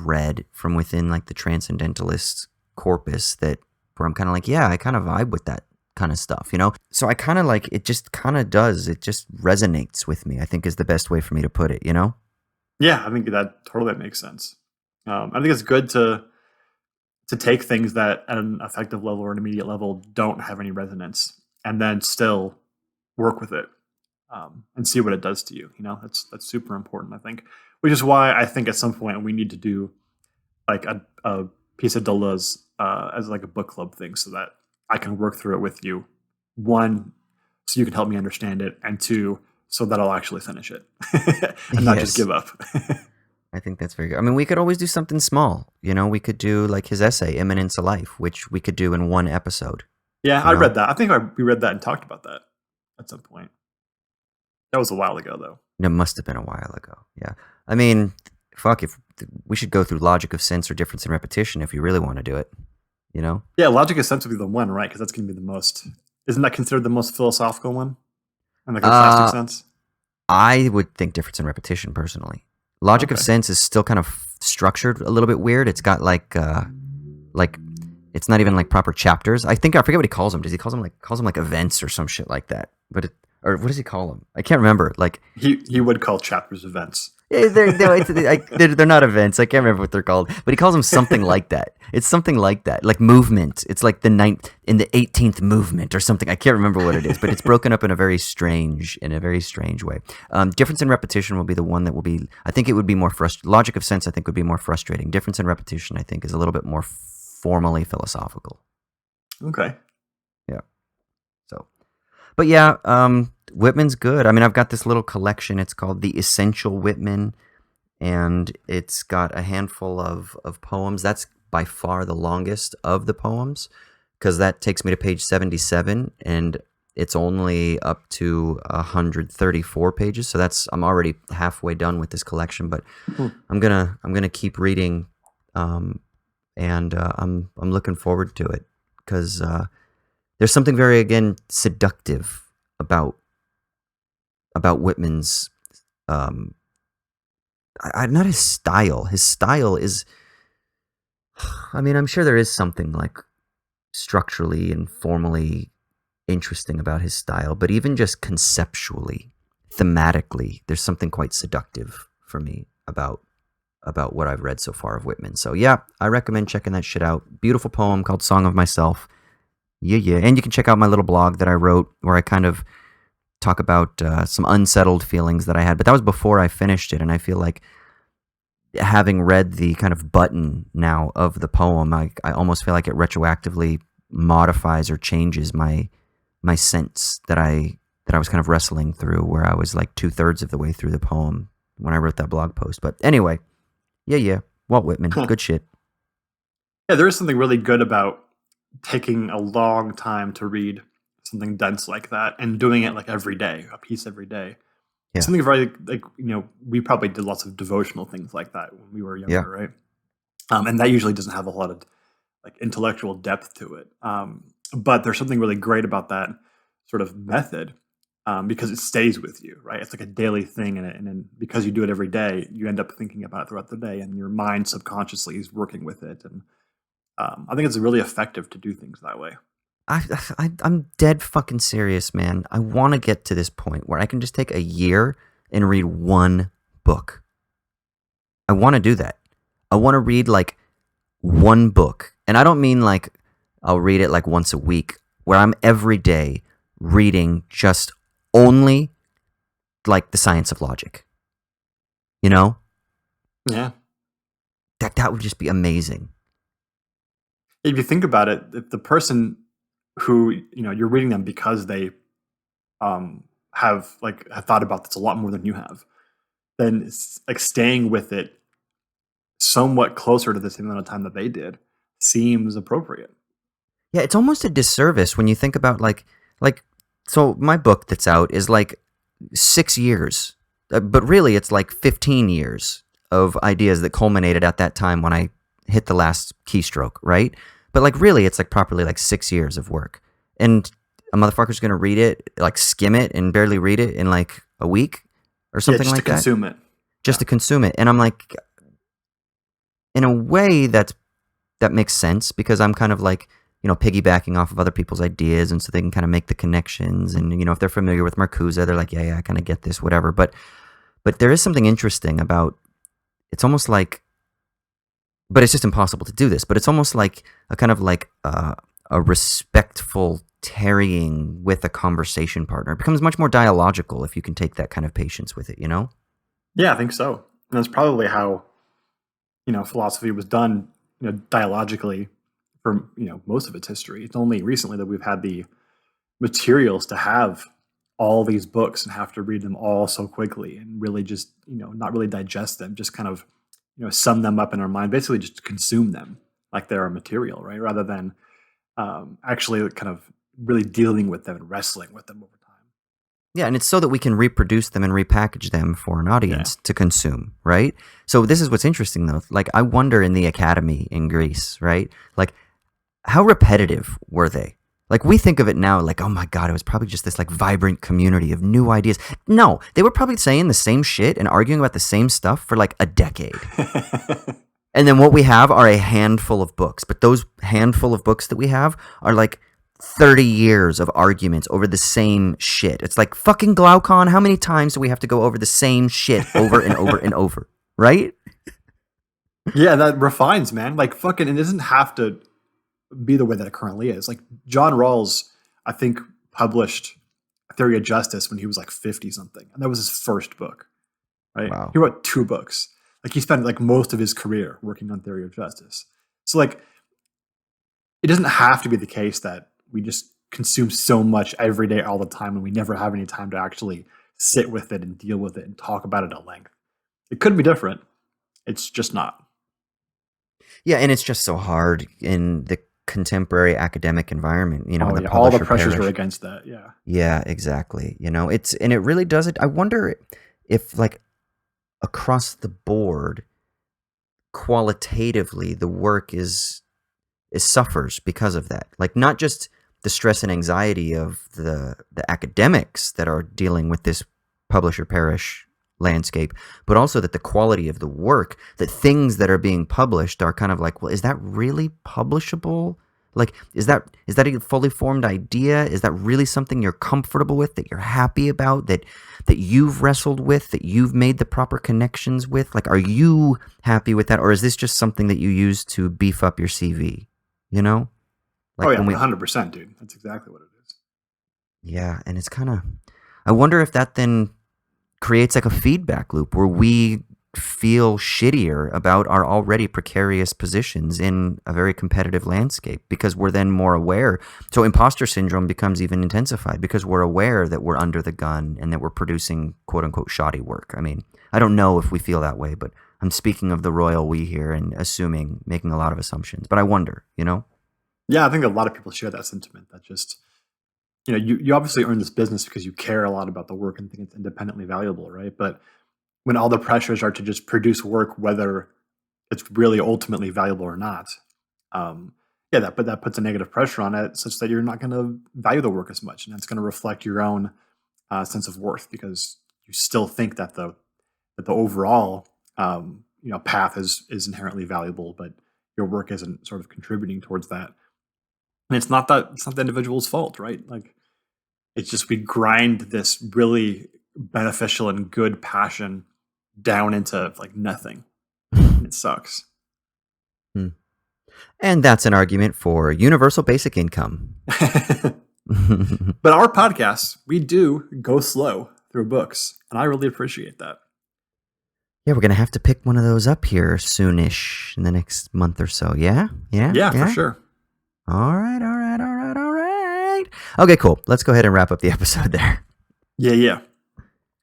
read from within like the transcendentalist corpus that where I'm kind of like, yeah, I kind of vibe with that kind of stuff. So I kind of like it. Just kind of does. It just resonates with me, I think, is the best way for me to put it. Yeah, I think that totally makes sense. I think it's good to take things that at an effective level or an immediate level don't have any resonance, and then still work with it and see what it does to you. That's super important. I think, which is why I think at some point we need to do like a piece of Dola's as like a book club thing, so that I can work through it with you. One, so you can help me understand it, and two, so that I'll actually finish it and not just Yes. give up. I think that's very good. I mean, we could always do something small. We could do like his essay, Imminence of Life, which we could do in one episode. Yeah, You I know? read that. I think we read that and talked about that at some point. That was a while ago, though. It must have been a while ago. Yeah. I mean, fuck, if we should go through logic of sense or difference in repetition if you really want to do it. Yeah, logic is sensibly the one, right? Because that's going to be the most. Isn't that considered the most philosophical one? In like a classic Uh, sense? I would think difference in repetition personally. Logic of Okay. sense is still kind of structured a little bit weird. It's got like it's not even like proper chapters. I forget what he calls them. Does he calls them like events or some shit like that? Or what does he call them? I can't remember. Like He would call chapters events. they're not events. I can't remember what they're called, but he calls them something like that. It's something like that, like movement. It's like the 18th movement or something. I can't remember what it is, but it's broken up in a very strange way. Difference in repetition will be the one that will be. I think it would be more frustrating. Logic of sense, I think, would be more frustrating. Difference in repetition, I think, is a little bit more formally philosophical. Okay. Yeah. So, but yeah, Whitman's good. I mean, I've got this little collection. It's called The Essential Whitman. and it's got a handful of poems. That's by far the longest of the poems, because that takes me to page 77, and it's only up to 134 pages. So I'm already halfway done with this collection, but I'm gonna keep reading, and I'm looking forward to it, because there's something very, again, seductive about Whitman's, not his style. His style is, I mean, I'm sure there is something like structurally and formally interesting about his style, but even just conceptually, thematically, there's something quite seductive for me about what I've read so far of Whitman. So yeah, I recommend checking that shit out. Beautiful poem called Song of Myself. Yeah. And you can check out my little blog that I wrote where I kind of talk about some unsettled feelings that I had, but that was before I finished it, and I feel like, having read the kind of button now of the poem, I almost feel like it retroactively modifies or changes my sense that I was kind of wrestling through, where I was like 2/3 of the way through the poem when I wrote that blog post. But anyway, yeah, Walt Whitman, good shit. Yeah, there is something really good about taking a long time to read something dense like that and doing it like every day, a piece every day. Yeah. Something very, like, we probably did lots of devotional things like that when we were younger, Yeah. right? And that usually doesn't have a lot of like intellectual depth to it. But there's something really great about that sort of method, because it stays with you, right? It's like a daily thing, and then because you do it every day, you end up thinking about it throughout the day, and your mind subconsciously is working with it. And I think it's really effective to do things that way. I'm dead fucking serious, man. I want to get to this point where I can just take a year and read one book. I want to do that. I want to read like one book. And I don't mean like I'll read it like once a week, where I'm every day reading just only like the science of logic. You know? Yeah. That would just be amazing. If you think about it, if the person who, you're reading them because they have thought about this a lot more than you have, then it's like staying with it somewhat closer to the same amount of time that they did seems appropriate. Yeah, it's almost a disservice when you think about like so my book that's out is like 6 years, but really it's like 15 years of ideas that culminated at that time when I hit the last keystroke, right? But like really it's like properly like 6 years of work, and a motherfucker's gonna read it, like skim it and barely read it in like a week or something just like to that. consume it. Just to consume it. And I'm like, in a way that makes sense, because I'm kind of like, piggybacking off of other people's ideas, and so they can kind of make the connections. And, if they're familiar with Marcuse, they're like, yeah, I kind of get this, whatever. But there is something interesting about, it's almost like, but it's just impossible to do this, but it's almost like a kind of like a respectful tarrying with a conversation partner. It becomes much more dialogical if you can take that kind of patience with it, Yeah, I think so. And that's probably how, philosophy was done, dialogically for, most of its history. It's only recently that we've had the materials to have all these books and have to read them all so quickly and really just, not really digest them, just kind of, sum them up in our mind, basically just consume them like they're a material, right? Rather than actually kind of really dealing with them and wrestling with them over time. Yeah, and it's so that we can reproduce them and repackage them for an audience to consume, right? So this is what's interesting, though. Like, I wonder in the academy in Greece, right? Like, how repetitive were they? Like, we think of it now like, oh my God, it was probably just this like vibrant community of new ideas. No, they were probably saying the same shit and arguing about the same stuff for like a decade. And then what we have are a handful of books. But those handful of books that we have are like 30 years of arguments over the same shit. It's like, fucking Glaucon, how many times do we have to go over the same shit over and over and over, right? Yeah, that refines, man. Like, fucking, it doesn't have to be the way that it currently is. Like, John Rawls, I think, published Theory of Justice when he was like 50 something, and that was his first book, right? Wow. He wrote 2 books. Like, he spent like most of his career working on Theory of Justice. So like, it doesn't have to be the case that we just consume so much every day all the time and we never have any time to actually sit with it and deal with it and talk about it at length. It could be different, It's just not. Yeah, and it's just so hard in the contemporary academic environment, in the All the publisher pressures parish. are against that. Yeah. Yeah, exactly. And it really does it. I wonder if, like, across the board, qualitatively, the work is suffers because of that. Like, not just the stress and anxiety of the academics that are dealing with this publisher parish landscape, but also that the quality of the work, that things that are being published are kind of like, well, is that really publishable? Like, is that a fully formed idea? Is that really something you're comfortable with, that you're happy about, that you've wrestled with, that you've made the proper connections with? Like, are you happy with that, or is this just something that you use to beef up your CV? Like, Oh yeah, when we 100%, dude. That's exactly what it is. Yeah, and it's kind of, I wonder if that then creates like a feedback loop where we feel shittier about our already precarious positions in a very competitive landscape because we're then more aware. So imposter syndrome becomes even intensified because we're aware that we're under the gun and that we're producing quote unquote shoddy work. I mean, I don't know if we feel that way, but I'm speaking of the royal we here and making a lot of assumptions. But I wonder, Yeah, I think a lot of people share that sentiment. That just, you obviously earn this business because you care a lot about the work and think it's independently valuable, right? But when all the pressures are to just produce work, whether it's really ultimately valuable or not, that puts a negative pressure on it, such that you're not going to value the work as much, and that's going to reflect your own sense of worth because you still think that the overall path is inherently valuable, but your work isn't sort of contributing towards that. And it's not the individual's fault, right? Like, it's just we grind this really beneficial and good passion down into like nothing. It sucks. And that's an argument for universal basic income. But our podcasts, we do go slow through books, and I really appreciate that. Yeah, we're going to have to pick one of those up here soonish in the next month or so. Yeah? Yeah, for sure. All right. Okay, cool. Let's go ahead and wrap up the episode there. Yeah.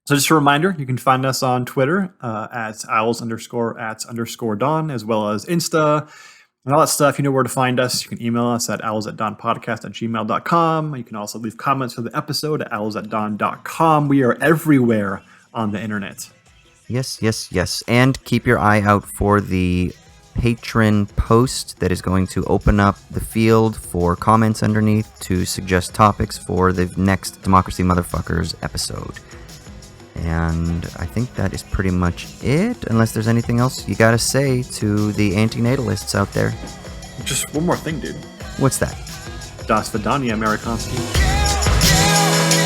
So just a reminder, you can find us on Twitter at owls_@_dawn, as well as Insta and all that stuff. You know where to find us. You can email us at owls@dawnpodcast@gmail.com. You can also leave comments for the episode at owls@dawn.com. We are everywhere on the internet. Yes. And keep your eye out for the patron post that is going to open up the field for comments underneath to suggest topics for the next Democracy Motherfuckers episode. And I think that is pretty much it, unless there's anything else you gotta say to the anti-natalists out there. Just one more thing, dude. What's that? Das Vidania, Amerikanski. Yeah.